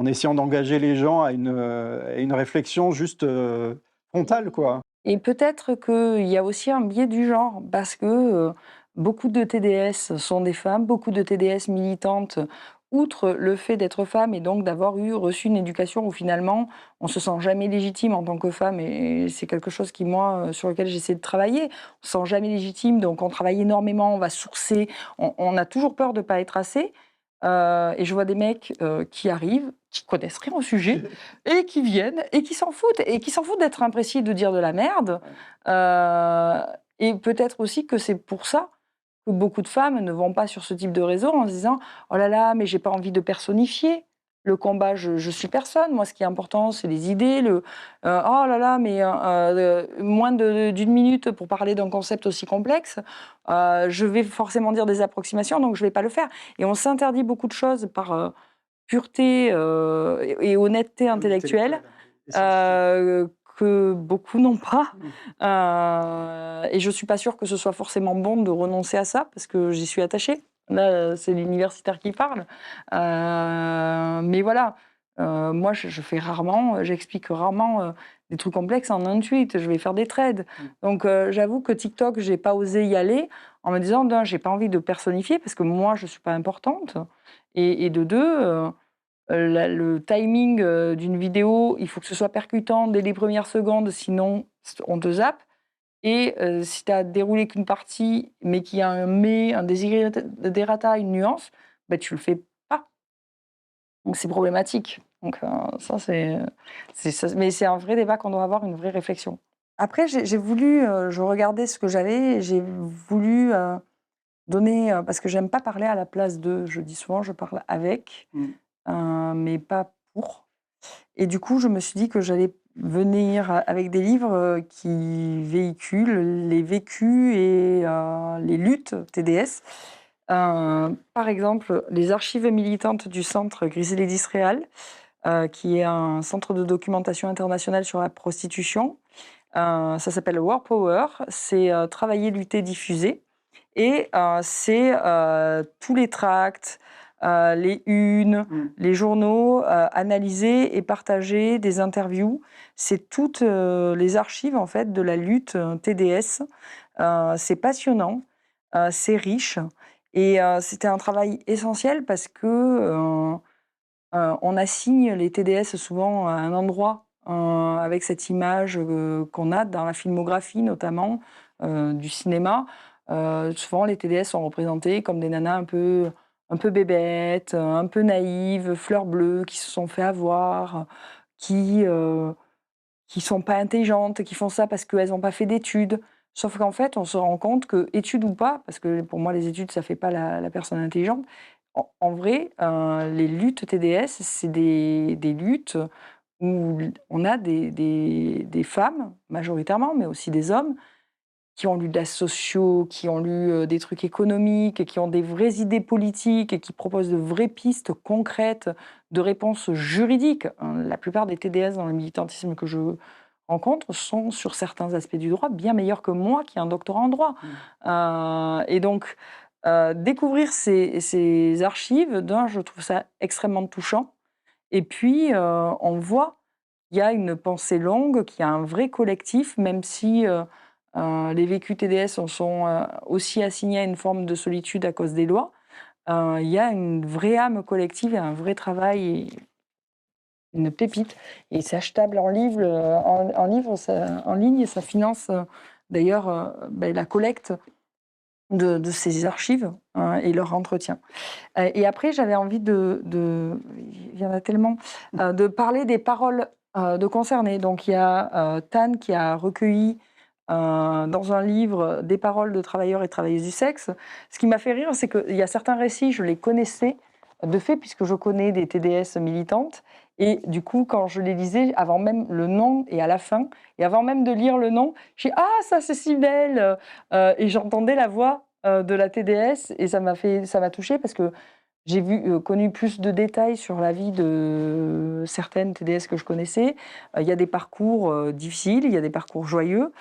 Speaker 1: essayant d'engager les gens à une réflexion juste, frontale, quoi.
Speaker 2: Et peut-être qu'il y a aussi un biais du genre, parce que beaucoup de TDS sont des femmes, beaucoup de TDS militantes, outre le fait d'être femme et donc d'avoir reçu une éducation où finalement on se sent jamais légitime en tant que femme, et c'est quelque chose qui, moi, sur lequel j'essaie de travailler. On se sent jamais légitime, donc on travaille énormément, on va sourcer, on a toujours peur de ne pas être assez. Et je vois des mecs qui arrivent, qui connaissent rien au sujet, et qui viennent, et qui s'en foutent d'être appréciés, de dire de la merde. Et peut-être aussi que c'est pour ça que beaucoup de femmes ne vont pas sur ce type de réseau en se disant « Oh là là, mais j'ai pas envie de personnifier le combat, je suis personne. Moi, ce qui est important, c'est les idées. Oh là là, mais moins d'une minute pour parler d'un concept aussi complexe. Je vais forcément dire des approximations, donc je vais pas le faire. » Et on s'interdit beaucoup de choses par pureté et honnêteté intellectuelle que beaucoup n'ont pas. Et je ne suis pas sûre que ce soit forcément bon de renoncer à ça, parce que j'y suis attachée. Là, c'est l'universitaire qui parle. Mais voilà, moi, je fais rarement, j'explique rarement des trucs complexes en un tweet. Je vais faire des trades. Donc, j'avoue que TikTok, je n'ai pas osé y aller en me disant, d'un, je n'ai pas envie de personnifier, parce que moi, je ne suis pas importante. Et de deux, le timing d'une vidéo, il faut que ce soit percutant dès les premières secondes, sinon on te zappe. Et si tu as déroulé qu'une partie, mais qu'il y a un mais, un desiderata, une nuance, bah, tu le fais pas. Donc c'est problématique. Donc ça, mais c'est un vrai débat qu'on doit avoir, une vraie réflexion. Après, j'ai voulu, je regardais ce que j'avais, et j'ai voulu donner, parce que j'aime pas parler à la place de, je dis souvent, je parle avec. Mais pas pour. Et du coup, je me suis dit que j'allais venir avec des livres qui véhiculent les vécus et les luttes TDS. Par exemple, les archives militantes du centre Griselidis-Réal, qui est un centre de documentation internationale sur la prostitution. Ça s'appelle War Power, c'est Travailler, lutter, diffuser. Et c'est tous les tracts, les unes, les journaux analysés et partagés, des interviews. C'est toutes les archives en fait de la lutte TDS. C'est passionnant, c'est riche, et c'était un travail essentiel parce que on assigne les TDS souvent à un endroit avec cette image qu'on a dans la filmographie notamment du cinéma. Souvent les TDS sont représentés comme des nanas un peu bébêtes, un peu naïves, fleurs bleues, qui se sont fait avoir, qui sont pas intelligentes, qui font ça parce qu'elles n'ont pas fait d'études. Sauf qu'en fait, on se rend compte que, études ou pas, parce que pour moi, les études, ça fait pas la personne intelligente, en vrai, les luttes TDS, c'est des luttes où on a des femmes, majoritairement, mais aussi des hommes, qui ont lu de la socio, qui ont lu des trucs économiques, qui ont des vraies idées politiques et qui proposent de vraies pistes concrètes de réponses juridiques. La plupart des TDS dans le militantisme que je rencontre sont, sur certains aspects du droit, bien meilleurs que moi qui ai un doctorat en droit. Et donc, découvrir ces archives, d'un, je trouve ça extrêmement touchant. Et puis, on voit qu'il y a une pensée longue, qu'il y a un vrai collectif, même si les vécus TDS sont aussi assignés à une forme de solitude à cause des lois. Il y a une vraie âme collective et un vrai travail, et une pépite. Et c'est achetable en livre, en ligne, et ça finance d'ailleurs la collecte de ces archives et leur entretien. Et après, j'avais envie il y en a tellement, de parler des paroles de concernés. Donc il y a Tan qui a recueilli dans un livre des paroles de travailleurs et travailleuses du sexe. Ce qui m'a fait rire, c'est qu'il y a certains récits, je les connaissais de fait, puisque je connais des TDS militantes. Et du coup, quand je les lisais, avant même le nom et à la fin, et avant même de lire le nom, j'ai dit « Ah, ça c'est si belle !» Et j'entendais la voix de la TDS, et ça m'a touchée parce que connu plus de détails sur la vie de certaines TDS que je connaissais. Il y a des parcours difficiles, il y a des parcours joyeux.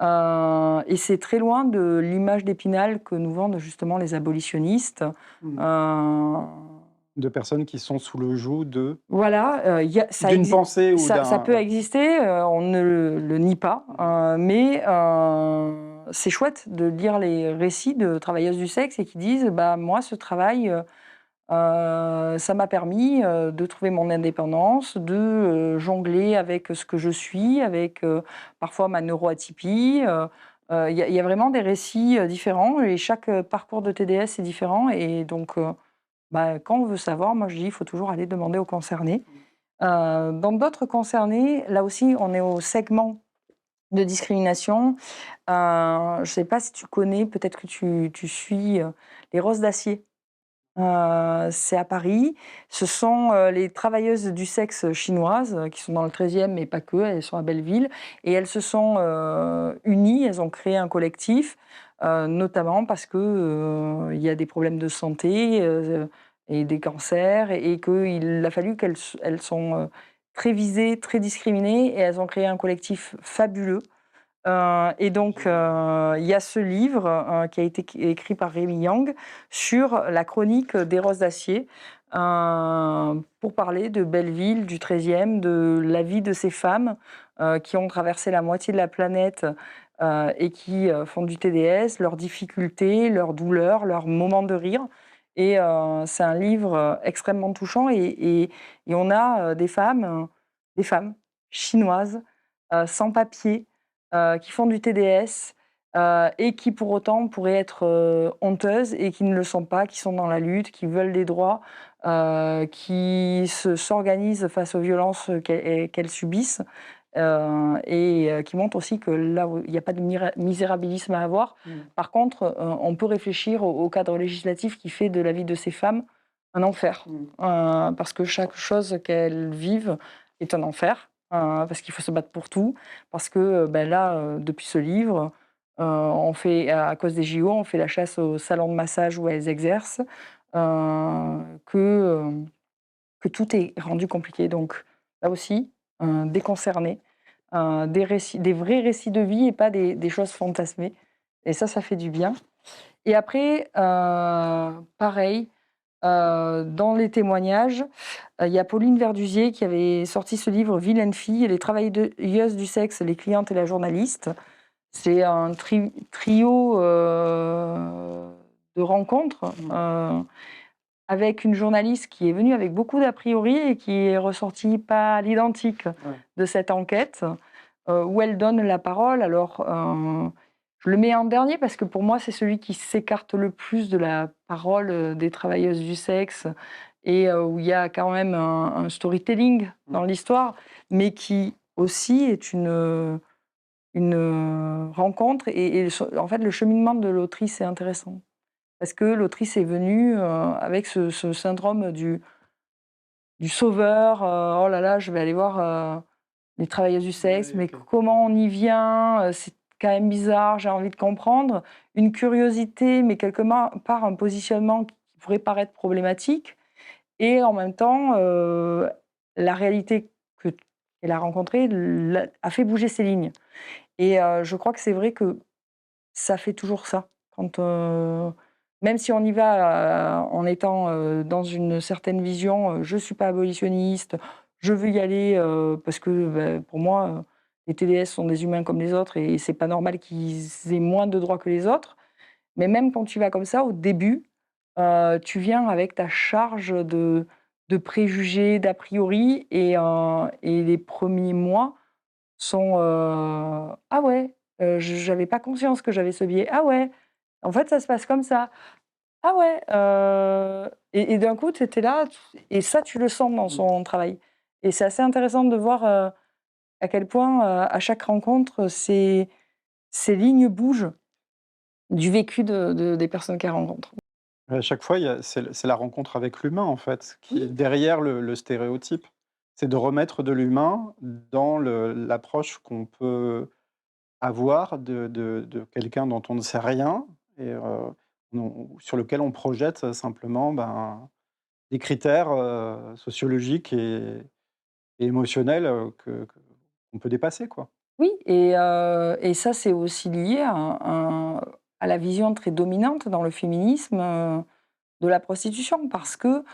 Speaker 2: Et c'est très loin de l'image d'Épinal que nous vendent justement les abolitionnistes.
Speaker 1: Mmh.
Speaker 2: Euh,
Speaker 1: De personnes qui sont sous le joug
Speaker 2: voilà,
Speaker 1: d'une pensée ou
Speaker 2: ça
Speaker 1: d'un
Speaker 2: peut exister, on ne le nie pas, mais c'est chouette de lire les récits de travailleuses du sexe et qui disent bah, moi, ce travail, ça m'a permis de trouver mon indépendance, de jongler avec ce que je suis, avec parfois ma neuroatypie. Il y a vraiment des récits différents et chaque parcours de TDS est différent. Et donc, bah, quand on veut savoir, moi je dis il faut toujours aller demander aux concernés. Dans d'autres concernés, là aussi, on est au segment de discrimination. Je ne sais pas si tu connais, peut-être que tu suis les Roses d'Acier. C'est à Paris. Ce sont les travailleuses du sexe chinoises qui sont dans le 13e, mais pas que, elles sont à Belleville. Et elles se sont unies, elles ont créé un collectif, notamment parce qu'il y a des problèmes de santé et des cancers, et qu'il a fallu elles sont très visées, très discriminées, et elles ont créé un collectif fabuleux. Et donc, il y a ce livre qui a été écrit par Rémi Yang sur la chronique des Roses d'Acier, pour parler de Belleville, du 13e, de la vie de ces femmes qui ont traversé la moitié de la planète et qui font du TDS, leurs difficultés, leurs douleurs, leurs moments de rire. Et c'est un livre extrêmement touchant. Et on a des femmes chinoises, sans papier, qui font du TDS et qui pour autant pourraient être honteuses et qui ne le sont pas, qui sont dans la lutte, qui veulent des droits, qui s'organisent face aux violences qu'elles subissent, et qui montrent aussi que là où il n'y a pas de misérabilisme à avoir. Par contre, on peut réfléchir au cadre législatif qui fait de la vie de ces femmes un enfer, parce que chaque chose qu'elles vivent est un enfer, parce qu'il faut se battre pour tout, parce que ben là, depuis ce livre, on fait, à cause des JO, on fait la chasse au salon de massage où elles exercent, que, que tout est rendu compliqué. Donc là aussi, des concernés, des vrais récits de vie et pas des choses fantasmées. Et ça fait du bien. Et après, pareil, dans les témoignages, il y a Pauline Verdusier qui avait sorti ce livre Vilaine fille et les travailleuses du sexe, les clientes et la journaliste. C'est un trio de rencontres avec une journaliste qui est venue avec beaucoup d'a priori et qui est ressortie pas à l'identique de cette enquête, où elle donne la parole. Alors, je le mets en dernier parce que pour moi, c'est celui qui s'écarte le plus de la parole des travailleuses du sexe et où il y a quand même un storytelling dans l'histoire, mais qui aussi est une rencontre. En fait, le cheminement de l'autrice est intéressant. Parce que l'autrice est venue avec ce syndrome du sauveur. Oh là là, je vais aller voir les travailleuses du sexe, mais comment on y vient? C'est quand même bizarre, j'ai envie de comprendre. Une curiosité, mais quelque part un positionnement qui pourrait paraître problématique. Et en même temps, la réalité qu'elle a rencontrée a fait bouger ses lignes. Et je crois que c'est vrai que ça fait toujours ça. Quand, même si on y va en étant dans une certaine vision, je ne suis pas abolitionniste, je veux y aller parce que pour moi, les TDS sont des humains comme les autres et c'est pas normal qu'ils aient moins de droits que les autres. Mais même quand tu vas comme ça, au début, tu viens avec ta charge de préjugés, d'a priori, et les premiers mois sont ah ouais, j'avais pas conscience que j'avais ce biais. Ah ouais, en fait, ça se passe comme ça. Ah ouais, et d'un coup, tu étais là et ça, tu le sens dans son travail et c'est assez intéressant de voir, à quel point, à chaque rencontre, ces lignes bougent du vécu des personnes qu'elle rencontre.
Speaker 1: À chaque fois, c'est la rencontre avec l'humain, en fait, qui est derrière le stéréotype. C'est de remettre de l'humain dans l'approche qu'on peut avoir de quelqu'un dont on ne sait rien et sur lequel on projette simplement, ben, des critères, sociologiques et émotionnels, qu'on peut dépasser, quoi.
Speaker 2: Oui et ça, c'est aussi lié à la vision très dominante dans le féminisme, de la prostitution parce que,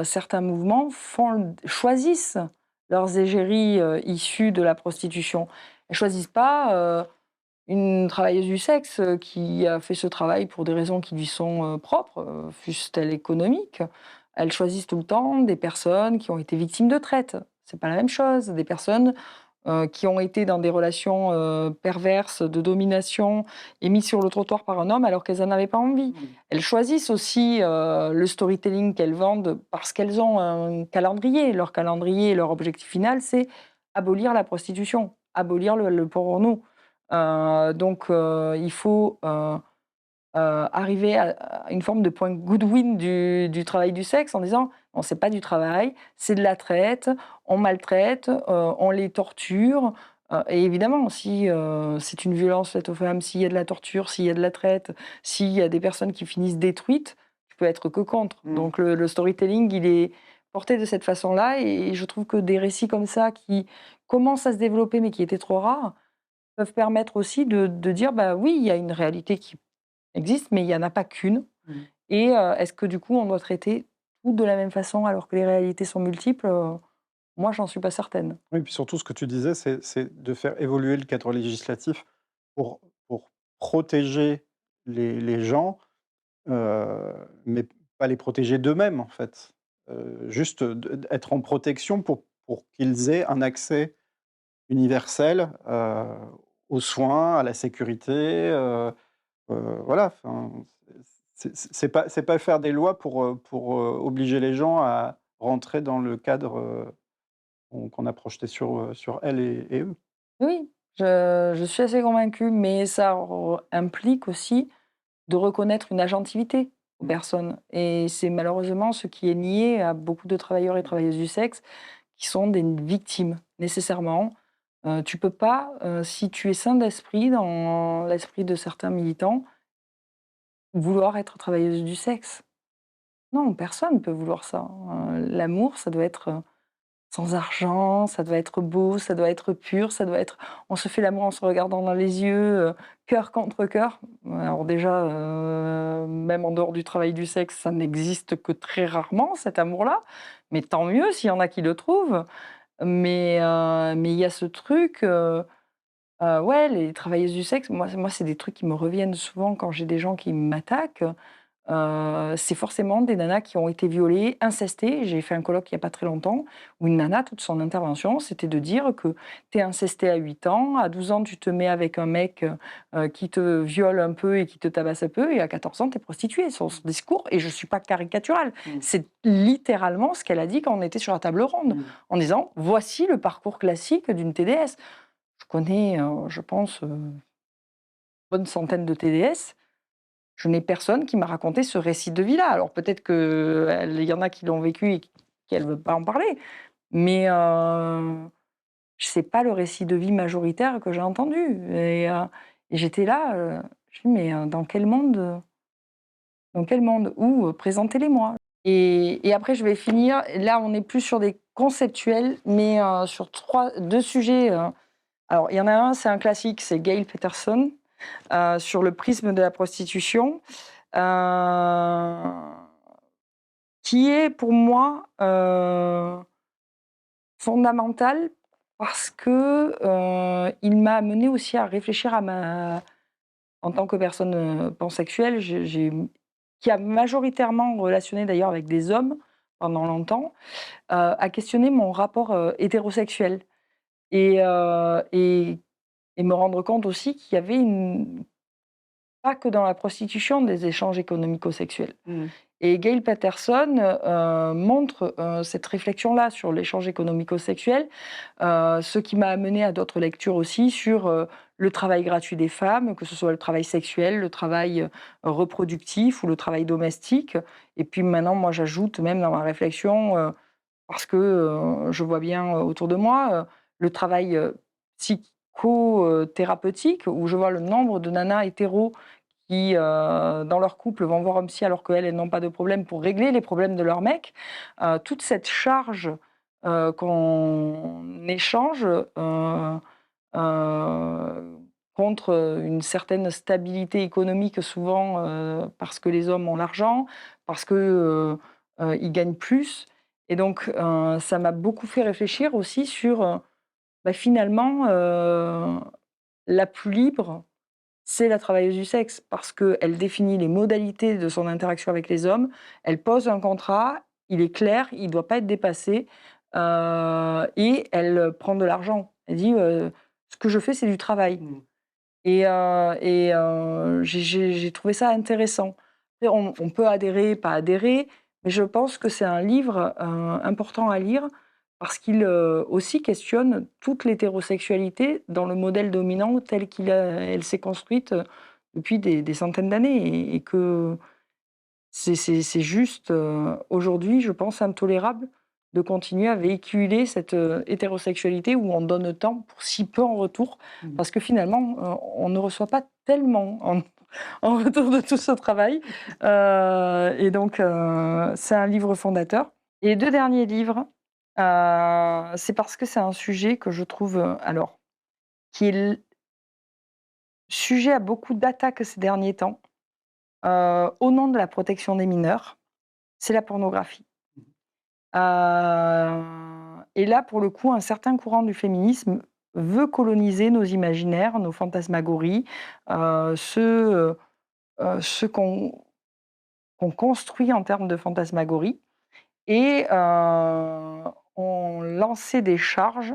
Speaker 2: certains mouvements choisissent leurs égéries, issues de la prostitution. Elles choisissent pas, une travailleuse du sexe, qui a fait ce travail pour des raisons qui lui sont, propres, fussent-elles économiques. Elles choisissent tout le temps des personnes qui ont été victimes de traite. C'est pas la même chose. Des personnes, qui ont été dans des relations, perverses de domination et mises sur le trottoir par un homme alors qu'elles en avaient pas envie.
Speaker 1: Mmh.
Speaker 2: Elles choisissent aussi, le storytelling qu'elles vendent parce qu'elles ont un calendrier. Leur calendrier et leur objectif final, c'est abolir la prostitution, abolir le porno. Il faut, arriver à une forme de point Goodwin du travail du sexe en disant: «Non, c'est pas du travail, c'est de la traite, on maltraite, on les torture». Et évidemment, si, c'est une violence faite aux femmes, s'il y a de la torture, s'il y a de la traite, s'il y a des personnes qui finissent détruites, tu peux être que contre.
Speaker 1: Mmh.
Speaker 2: Donc le storytelling, il est porté de cette façon-là et je trouve que des récits comme ça qui commencent à se développer, mais qui étaient trop rares, peuvent permettre aussi de dire: «Bah, oui, il y a une réalité qui existe, mais il y en a pas qu'une»
Speaker 1: Mmh.
Speaker 2: et est-ce que du coup, on doit traiter tout de la même façon alors que les réalités sont multiples? Moi, j'en suis pas certaine.
Speaker 1: Oui, puis surtout ce que tu disais, c'est de faire évoluer le cadre législatif pour pour protéger les gens, mais pas les protéger d'eux-mêmes, en fait. Juste être en protection pour qu'ils aient un accès universel, aux soins, à la sécurité, voilà, enfin, c'est pas faire des lois pour obliger les gens à rentrer dans le cadre, qu'on a projeté sur elles et eux.
Speaker 2: Oui, je suis assez convaincue, mais ça implique aussi de reconnaître une agentivité aux
Speaker 1: Mmh.
Speaker 2: personnes et c'est malheureusement ce qui est nié à beaucoup de travailleurs et travailleuses du sexe qui sont des victimes nécessairement. Tu peux pas, si tu es sain d'esprit, dans l'esprit de certains militants, vouloir être travailleuse du sexe. Non, personne ne peut vouloir ça. L'amour, ça doit être, sans argent, ça doit être beau, ça doit être pur, ça doit être on se fait l'amour en se regardant dans les yeux, cœur contre cœur. Alors déjà, même en dehors du travail du sexe, ça n'existe que très rarement cet amour-là, mais tant mieux s'il y en a qui le trouvent. Mais il y a ce truc, ouais, les travailleuses du sexe, moi, c'est des trucs qui me reviennent souvent quand j'ai des gens qui m'attaquent. C'est forcément des nanas qui ont été violées, incestées. J'ai fait un colloque il y a pas très longtemps où une nana, toute son intervention, c'était de dire que tu es incestée à 8 ans, à 12 ans, tu te mets avec un mec, qui te viole un peu et qui te tabasse un peu et à 14 ans, tu es prostituée. Son discours et je suis pas caricaturale,
Speaker 1: Mmh.
Speaker 2: c'est littéralement ce qu'elle a dit quand on était sur la table ronde,
Speaker 1: Mmh.
Speaker 2: en disant: «Voici le parcours classique d'une TDS». Je connais, je pense, bonne centaine de TDS. Je n'ai personne qui m'a raconté ce récit de vie-là. Alors peut-être qu'il y en a qui l'ont vécu et qu'elle ne veut pas en parler, mais c'est pas le récit de vie majoritaire que j'ai entendu et j'étais là, je dis: «Mais dans quel monde? Où? Présentez-les-moi» et après je vais finir, là on est plus sur des conceptuels, mais sur 2 sujets, alors il y en a un, c'est un classique, c'est Gail Peterson, sur le prisme de la prostitution. Heu, qui est pour moi, fondamental parce que, il m'a amenée aussi à réfléchir en tant que personne, pansexuelle, qui a majoritairement relationné d'ailleurs avec des hommes pendant longtemps, à questionner mon rapport, hétérosexuel et me rendre compte aussi qu'il y avait pas que dans la prostitution, des échanges économico-sexuels.
Speaker 1: Mmh.
Speaker 2: Et Gail Patterson, montre, cette réflexion-là sur l'échange économico-sexuel, ce qui m'a amené à d'autres lectures aussi sur, le travail gratuit des femmes, que ce soit le travail sexuel, le travail, reproductif ou le travail domestique. Et puis maintenant, moi, j'ajoute même dans ma réflexion, parce que, je vois bien, autour de moi, le travail, psychothérapeutique où je vois le nombre de nanas hétéros qui, dans leur couple, vont voir un psy alors qu'elles, elles n'ont pas de problème pour régler les problèmes de leur mec. Toute cette charge qu'on échange contre une certaine stabilité économique, souvent parce que les hommes ont l'argent, parce que ils gagnent plus. Et donc, ça m'a beaucoup fait réfléchir aussi sur, finalement, la plus libre, c'est la travailleuse du sexe, parce qu'elle définit les modalités de son interaction avec les hommes, elle pose un contrat, il est clair, il ne doit pas être dépassé, et elle prend de l'argent. Elle dit, «Ce que je fais, c'est du travail».
Speaker 1: Mmh.
Speaker 2: J'ai trouvé ça intéressant. Après on peut adhérer, pas adhérer, mais je pense que c'est un livre, important à lire parce qu'il, aussi questionne toute l'hétérosexualité dans le modèle dominant tel elle s'est construite, depuis des centaines d'années et que c'est juste, aujourd'hui, je pense, intolérable de continuer à véhiculer cette, hétérosexualité où on donne tant pour si peu en retour.
Speaker 1: Mmh.
Speaker 2: Parce que finalement, on ne reçoit pas tellement en retour de tout ce travail. Et donc, c'est un livre fondateur. Et les 2 derniers livres, c'est parce que c'est un sujet que je trouve, alors, qui est sujet à beaucoup d'attaques ces derniers temps, au nom de la protection des mineurs, c'est la pornographie. Et là, pour le coup, un certain courant du féminisme veut coloniser nos imaginaires, nos fantasmagories, ce qu'on construit en termes de fantasmagorie et ont lancé des charges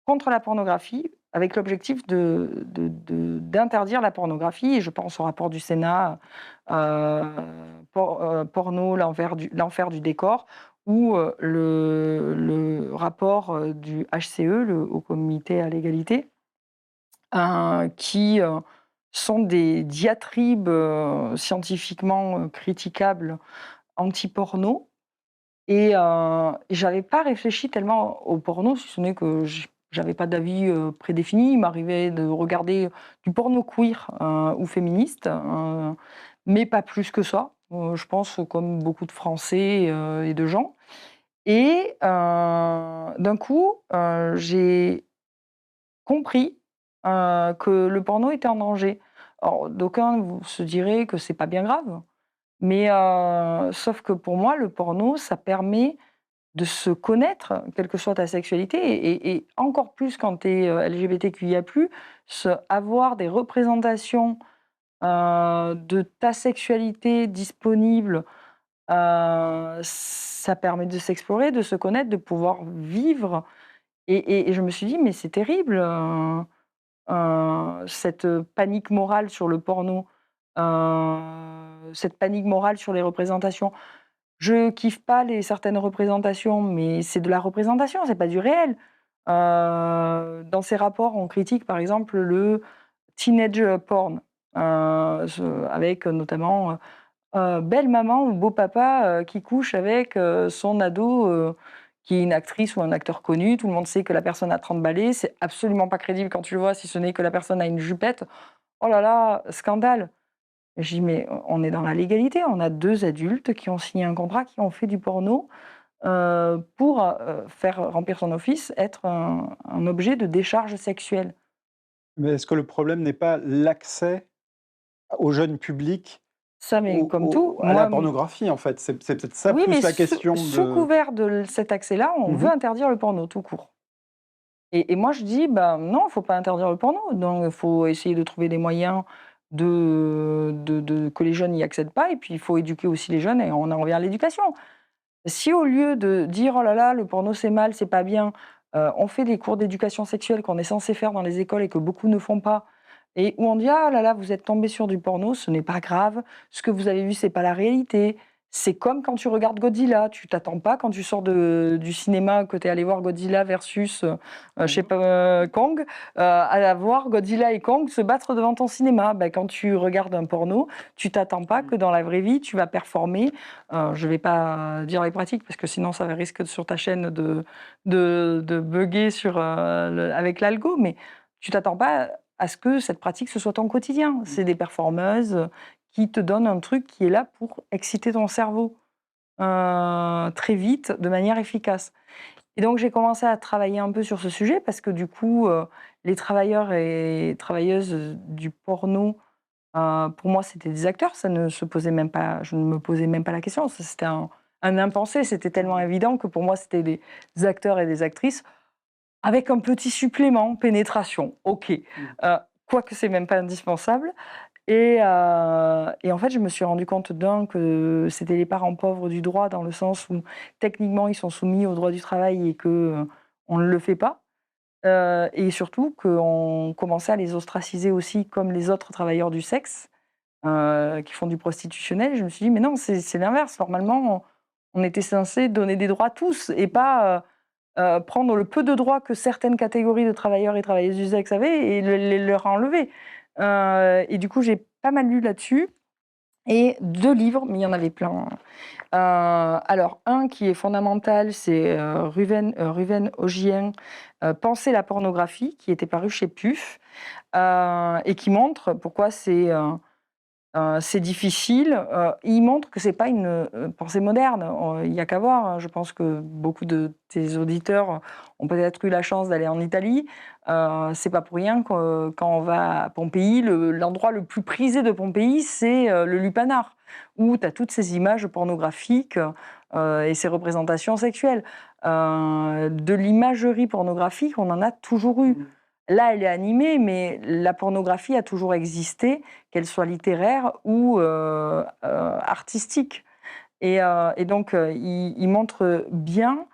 Speaker 2: contre la pornographie avec l'objectif d'interdire la pornographie. Et je pense au rapport du Sénat, porno, l'enfer du décor, ou le rapport du HCE, le Haut Comité à l'égalité, qui sont des diatribes scientifiquement critiquables anti-porno. Et j'avais pas réfléchi tellement au porno, si ce n'est que j'avais pas d'avis, prédéfini. Il m'arrivait de regarder du porno queer, ou féministe, mais pas plus que ça. Je pense comme beaucoup de Français, et de gens. Et d'un coup, j'ai compris, que le porno était en danger. Alors d'aucuns se diraient que c'est pas bien grave, mais sauf que pour moi, le porno, ça permet de se connaître, quelle que soit ta sexualité et encore plus quand tu es, LGBTQIA+, avoir des représentations, de ta sexualité disponibles, ça permet de s'explorer, de se connaître, de pouvoir vivre et je me suis dit: «Mais c'est terrible, cette panique morale sur le porno, cette panique morale sur les représentations». Je kiffe pas certaines représentations, mais c'est de la représentation, c'est pas du réel. Dans ces rapports, on critique par exemple le teenage porn, avec notamment, belle maman ou beau papa, qui couche avec, son ado, qui est une actrice ou un acteur connu. Tout le monde sait que la personne a 30 balais, c'est absolument pas crédible quand tu le vois, si ce n'est que la personne a une jupette. Oh là là, scandale! Je dis: «Mais on est dans la légalité, on a 2 adultes qui ont signé un contrat, qui ont fait du porno, pour, faire remplir son office, être un objet de décharge sexuelle».
Speaker 1: Mais est-ce que le problème n'est pas l'accès au jeune public
Speaker 2: Ça, mais comme tout,
Speaker 1: à la
Speaker 2: moi,
Speaker 1: pornographie, en fait? C'est peut-être ça
Speaker 2: oui, mais
Speaker 1: plus la question
Speaker 2: sous
Speaker 1: de
Speaker 2: couvert de cet accès-là, on
Speaker 1: mmh
Speaker 2: veut
Speaker 1: mh.
Speaker 2: interdire le porno tout court. Et moi je dis: «Bah, non, il faut pas interdire le porno, donc il faut essayer de trouver des moyens de que les jeunes n'y accèdent pas et puis il faut éduquer aussi les jeunes» et on en revient à l'éducation. Si au lieu de dire: «Oh là là, le porno c'est mal, c'est pas bien», on fait des cours d'éducation sexuelle qu'on est censé faire dans les écoles et que beaucoup ne font pas et où on dit: «Ah là là, vous êtes tombés sur du porno, ce n'est pas grave, ce que vous avez vu, c'est pas la réalité». C'est comme quand tu regardes Godzilla, tu t'attends pas quand tu sors du cinéma que tu es allé voir Godzilla versus, je sais
Speaker 1: Mmh.
Speaker 2: pas, Kong, à voir Godzilla et Kong se battre devant ton cinéma. Bah, quand tu regardes un porno, tu t'attends pas
Speaker 1: Mmh.
Speaker 2: que dans la vraie vie, tu vas performer. Je vais pas dire les pratiques parce que sinon ça risque sur ta chaîne de bugger sur, avec l'algo, mais tu t'attends pas à ce que cette pratique, ce soit ton quotidien. C'est des performeuses qui te donnent un truc qui est là pour exciter ton cerveau très vite, de manière efficace. Et donc j'ai commencé à travailler un peu sur ce sujet parce que du coup, les travailleurs et travailleuses du porno, pour moi, c'était des acteurs, ça ne se posait même pas je ne me posais même pas la question, ça c'était un impensé, c'était tellement évident que pour moi, c'était des acteurs et des actrices avec un petit supplément, pénétration, OK. Quoique c'est même pas indispensable et en fait, je me suis rendu compte que c'était les parents pauvres du droit dans le sens où techniquement, ils sont soumis au droit du travail et que, on ne le fait pas. Et surtout qu'on commençait à les ostraciser aussi comme les autres travailleurs du sexe, qui font du prostitutionnel. Et je me suis dit: «Mais non, c'est l'inverse. Normalement, on était censé donner des droits à tous et pas, prendre le peu de droits que certaines catégories de travailleurs et travailleuses du sexe avaient et les leur enlever». Et du coup, j'ai pas mal lu là-dessus et 2 livres, mais il y en avait plein, hein. Alors un qui est fondamental, c'est, Ruven Ogien, «Penser la pornographie», qui était paru chez PUF, et qui montre pourquoi c'est difficile. Il montre que c'est pas une, pensée moderne. Il y a qu'à voir, hein. Je pense que beaucoup de tes auditeurs ont peut-être eu la chance d'aller en Italie. C'est pas pour rien que quand on va à Pompéi, l'endroit le plus prisé de Pompéi, c'est, le lupanar, où tu as toutes ces images pornographiques, et ces représentations sexuelles. De l'imagerie pornographique, on en a toujours eu. Là, elle est animée, mais la pornographie a toujours existé, qu'elle soit littéraire ou artistique. Et donc, il montre bien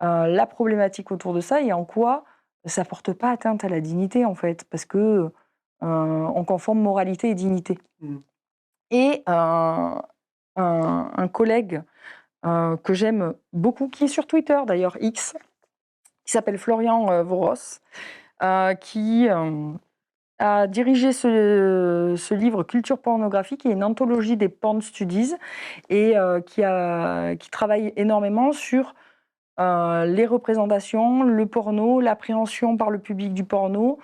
Speaker 2: la problématique autour de ça et en quoi ça porte pas atteinte à la dignité, en fait, parce que on confond moralité et dignité. Et un collègue que j'aime beaucoup, qui est sur Twitter d'ailleurs, X, qui s'appelle Florian Voros, qui a dirigé ce livre Culture pornographique, qui est une anthologie des porn studies et qui travaille énormément sur les représentations, le porno, l'appréhension par le public du porno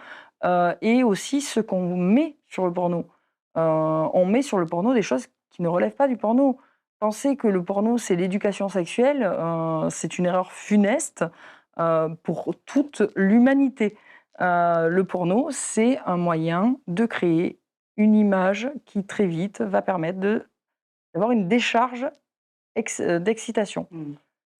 Speaker 2: et aussi ce qu'on met sur le porno. On met sur le porno des choses qui ne relèvent pas du porno. Penser que le porno, c'est l'éducation sexuelle, c'est une erreur funeste pour toute l'humanité. Le porno, c'est un moyen de créer une image qui, très vite, va permettre d'avoir une décharge d'excitation.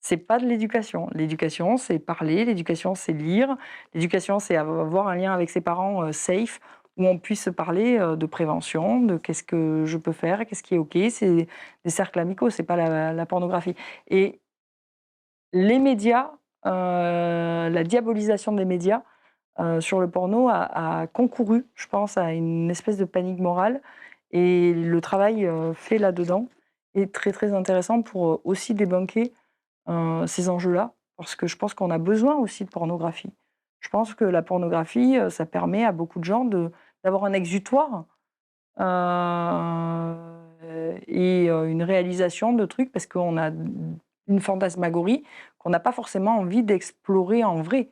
Speaker 2: C'est pas de l'éducation. L'éducation, c'est parler, l'éducation, c'est lire, l'éducation, c'est avoir un lien avec ses parents safe, où on puisse parler de prévention, de qu'est-ce que je peux faire, qu'est-ce qui est OK. C'est des cercles amicaux, c'est pas la pornographie. Et les médias, la diabolisation des médias sur le porno a concouru, je pense, à une espèce de panique morale. Et le travail fait là-dedans est très, très intéressant pour aussi débunker ces enjeux-là, parce que je pense qu'on a besoin aussi de pornographie. Je pense que la pornographie, ça permet à beaucoup de gens d'avoir un exutoire et une réalisation de trucs, parce qu'on a une fantasmagorie qu'on n'a pas forcément envie d'explorer en vrai.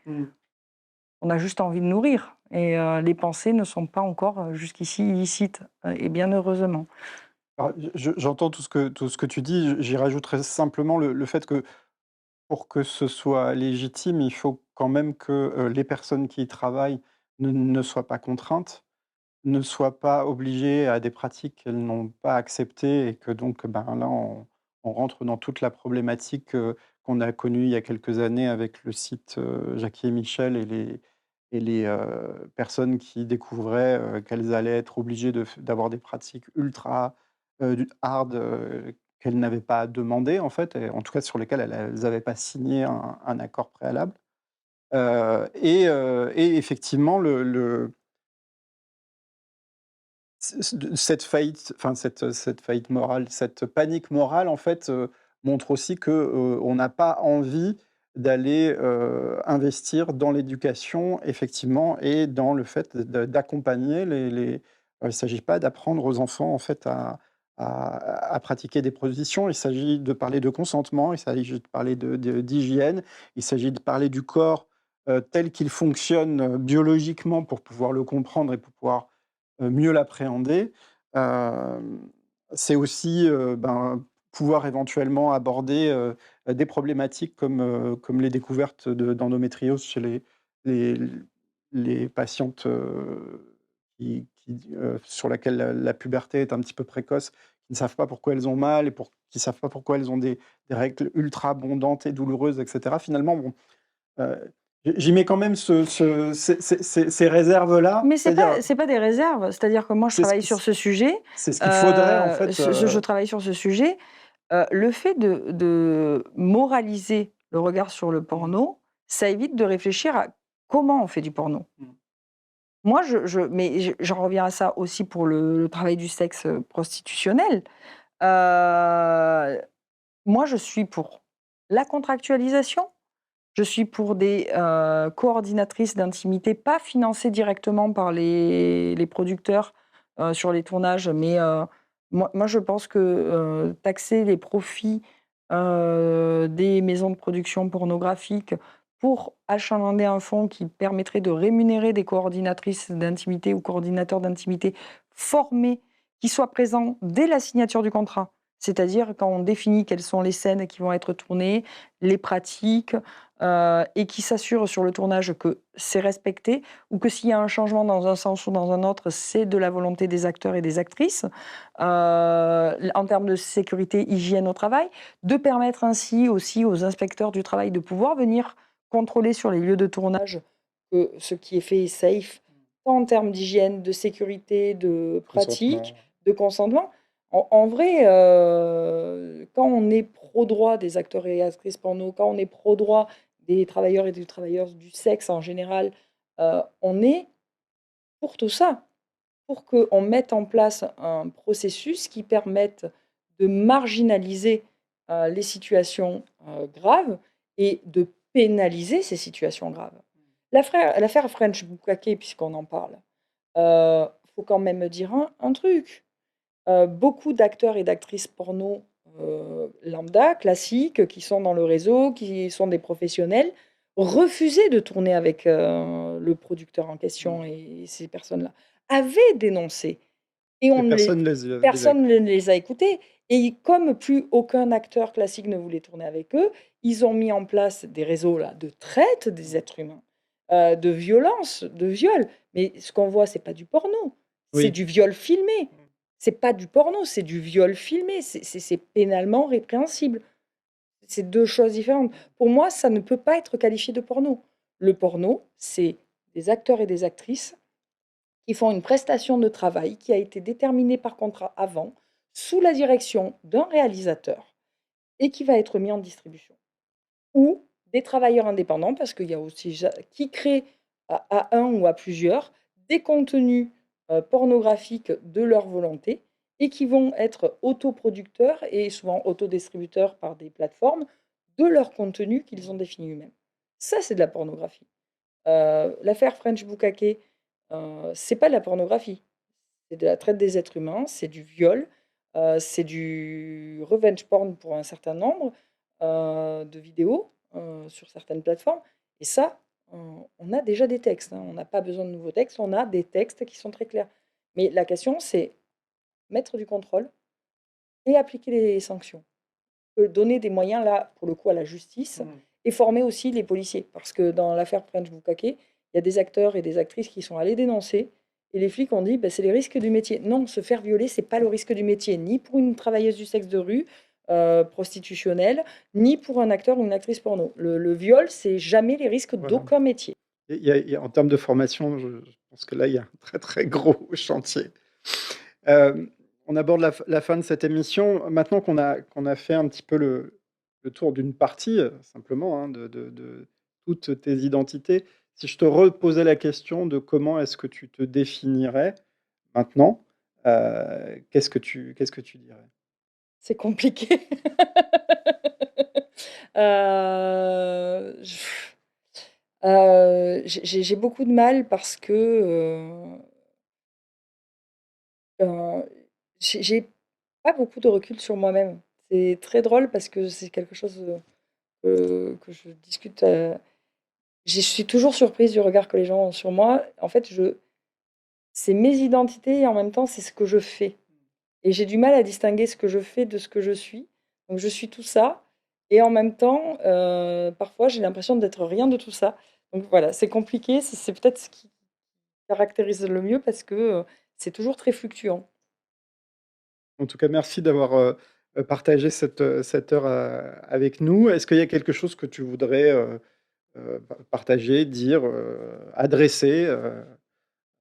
Speaker 2: On a juste envie de nourrir. Et les pensées ne sont pas encore jusqu'ici illicites, et bien heureusement.
Speaker 1: Alors, j'entends tout ce que tu dis. J'y rajouterais simplement le fait que pour que ce soit légitime, il faut quand même que les personnes qui y travaillent ne soient pas contraintes, ne soient pas obligées à des pratiques qu'elles n'ont pas acceptées et que donc, ben, là, on rentre dans toute la problématique qu'on a connue il y a quelques années avec le site Jackie et Michel et les personnes qui découvraient qu'elles allaient être obligées d'avoir des pratiques ultra hard qu'elles n'avaient pas demandé en fait, et en tout cas sur lesquelles elles n'avaient pas signé un accord préalable. Et effectivement, cette faillite, enfin cette faillite morale, cette panique morale, en fait, montre aussi que, on n'a pas envie d'aller, investir dans l'éducation effectivement et dans le fait d'accompagner les il s'agit pas d'apprendre aux enfants, en fait, à pratiquer des positions. Il s'agit de parler de consentement, il s'agit de parler d'hygiène, il s'agit de parler du corps, tel qu'il fonctionne, biologiquement pour pouvoir le comprendre et pour pouvoir, mieux l'appréhender. C'est aussi, pouvoir éventuellement aborder, des problématiques comme les découvertes d'endométriose chez les les patientes, sur laquelle la puberté est un petit peu précoce, qui ne savent pas pourquoi elles ont mal et qui ne savent pas pourquoi elles ont des règles ultra abondantes et douloureuses et cetera. Finalement, bon, j'y mets quand même ces réserves-là,
Speaker 2: Mais
Speaker 1: c'est-à-dire,
Speaker 2: c'est pas des réserves, c'est-à-dire que moi je
Speaker 1: c'est ce
Speaker 2: travaille
Speaker 1: qui
Speaker 2: sur ce sujet,
Speaker 1: c'est ce qu'il faudrait en fait,
Speaker 2: je travaille sur ce sujet. Le fait de moraliser le regard sur le porno, ça évite de réfléchir à comment on fait du porno.
Speaker 1: Mmh.
Speaker 2: Moi, j'en reviens à ça aussi pour le travail du sexe, prostitutionnel. Heu, Moi, je suis pour la contractualisation, je suis pour des, coordinatrices d'intimité, pas financées directement par les producteurs, sur les tournages, mais, moi je pense que, taxer les profits, des maisons de production pornographiques pour achalander un fonds qui permettrait de rémunérer des coordinatrices d'intimité ou coordinateurs d'intimité formés, qui soient présents dès la signature du contrat. C'est-à-dire quand on définit quelles sont les scènes qui vont être tournées, les pratiques, et qui s'assure sur le tournage que c'est respecté ou que s'il y a un changement dans un sens ou dans un autre, c'est de la volonté des acteurs et des actrices. En termes de sécurité, hygiène au travail, de permettre ainsi aussi aux inspecteurs du travail de pouvoir venir contrôler sur les lieux de tournage que ce qui est fait est safe, tant en termes d'hygiène, de sécurité, de pratique,
Speaker 1: Consentement.
Speaker 2: de consentement. En vrai, quand on est pro-droit des acteurs et actrices porno, quand on est pro-droit des travailleurs et des travailleuses du sexe en général, on est pour tout ça, pour qu'on mette en place un processus qui permette de marginaliser, les situations, graves et de pénaliser ces situations graves. L'affaire French Bukake, puisqu'on en parle, faut quand même dire un truc. Beaucoup d'acteurs et d'actrices porno, lambda, classiques, qui sont dans le réseau, qui sont des professionnels, refusaient de tourner avec, le producteur en question et ces personnes-là. Avaient dénoncé et
Speaker 1: Et
Speaker 2: on ne les
Speaker 1: personne les a
Speaker 2: personne ne les a écoutés et comme plus aucun acteur classique ne voulait tourner avec eux, ils ont mis en place des réseaux là de traite des êtres humains, de violence, de viol. Mais ce qu'on voit, c'est pas du porno, c'est
Speaker 1: oui.
Speaker 2: du viol filmé. C'est pas du porno, c'est du viol filmé, c'est pénalement répréhensible. C'est 2 choses différentes. Pour moi, ça ne peut pas être qualifié de porno. Le porno, c'est des acteurs et des actrices qui font une prestation de travail qui a été déterminée par contrat avant, sous la direction d'un réalisateur et qui va être mis en distribution. Ou des travailleurs indépendants, parce qu'il y a aussi qui créent à un ou à plusieurs des contenus pornographiques de leur volonté et qui vont être autoproducteurs et souvent autodistributeurs par des plateformes de leur contenu qu'ils ont défini eux-mêmes. Ça, c'est de la pornographie. L'affaire French Bukake, c'est pas de la pornographie, c'est de la traite des êtres humains, c'est du viol, c'est du revenge porn pour un certain nombre, de vidéos, sur certaines plateformes et ça, on a déjà des textes, hein. On n'a pas besoin de nouveaux textes, on a des textes qui sont très clairs. Mais la question, c'est mettre du contrôle et appliquer les sanctions. Donner des moyens là, pour le coup, à la justice et former aussi les policiers. Parce que dans l'affaire French Bukake, il y a des acteurs et des actrices qui sont allés dénoncer et les flics ont dit: «Bah, c'est les risques du métier». Non, se faire violer, c'est pas le risque du métier, ni pour une travailleuse du sexe de rue, prostitutionnelle, ni pour un acteur ou une actrice porno. Le viol, c'est jamais les risques
Speaker 1: Voilà.
Speaker 2: d'aucun métier.
Speaker 1: Et il y a en termes de formation, je pense que là, il y a un très, très gros chantier. Hem, on aborde la fin de cette émission. Maintenant qu'on a fait un petit peu le tour d'une partie, simplement, hein, de toutes tes identités, si je te reposais la question de comment est-ce que tu te définirais maintenant, qu'est-ce que tu dirais?
Speaker 2: C'est compliqué. Je j'ai beaucoup de mal parce que, heu, j'ai pas beaucoup de recul sur moi-même. C'est très drôle parce que c'est quelque chose, que je discute, Je suis toujours surprise du regard que les gens ont sur moi. En fait, c'est mes identités et en même temps, c'est ce que je fais. Et j'ai du mal à distinguer ce que je fais de ce que je suis. Donc je suis tout ça et en même temps, parfois j'ai l'impression d'être rien de tout ça. Donc voilà, c'est compliqué, c'est peut-être ce qui caractérise le mieux parce que, c'est toujours très fluctuant.
Speaker 1: En tout cas, merci d'avoir, partagé cette heure, avec nous. Est-ce qu'il y a quelque chose que tu voudrais, partager, dire, adresser,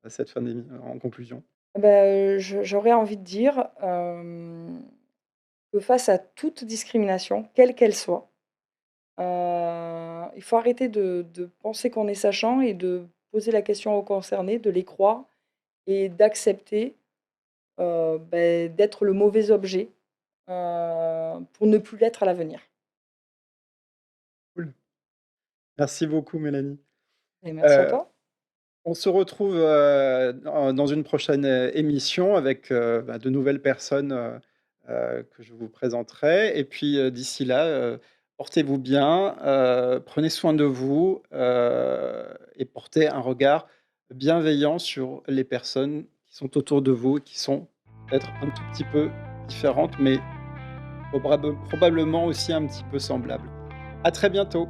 Speaker 1: à cette fin en conclusion?
Speaker 2: Bah, j'aurais envie de dire, que face à toute discrimination, quelle qu'elle soit, il faut arrêter de penser qu'on est sachant et de poser la question aux concernés, de les croire et d'accepter, d'être le mauvais objet, pour ne plus l'être à l'avenir.
Speaker 1: Cool. Merci beaucoup Mélanie.
Speaker 2: Et merci à
Speaker 1: Heu,
Speaker 2: toi.
Speaker 1: on se retrouve, dans une prochaine, émission avec, de nouvelles personnes, que je vous présenterai et puis, d'ici là, portez-vous bien, prenez soin de vous, et portez un regard bienveillant sur les personnes qui sont autour de vous et qui sont peut-être un tout petit peu différentes, mais probablement aussi un petit peu semblables. À très bientôt.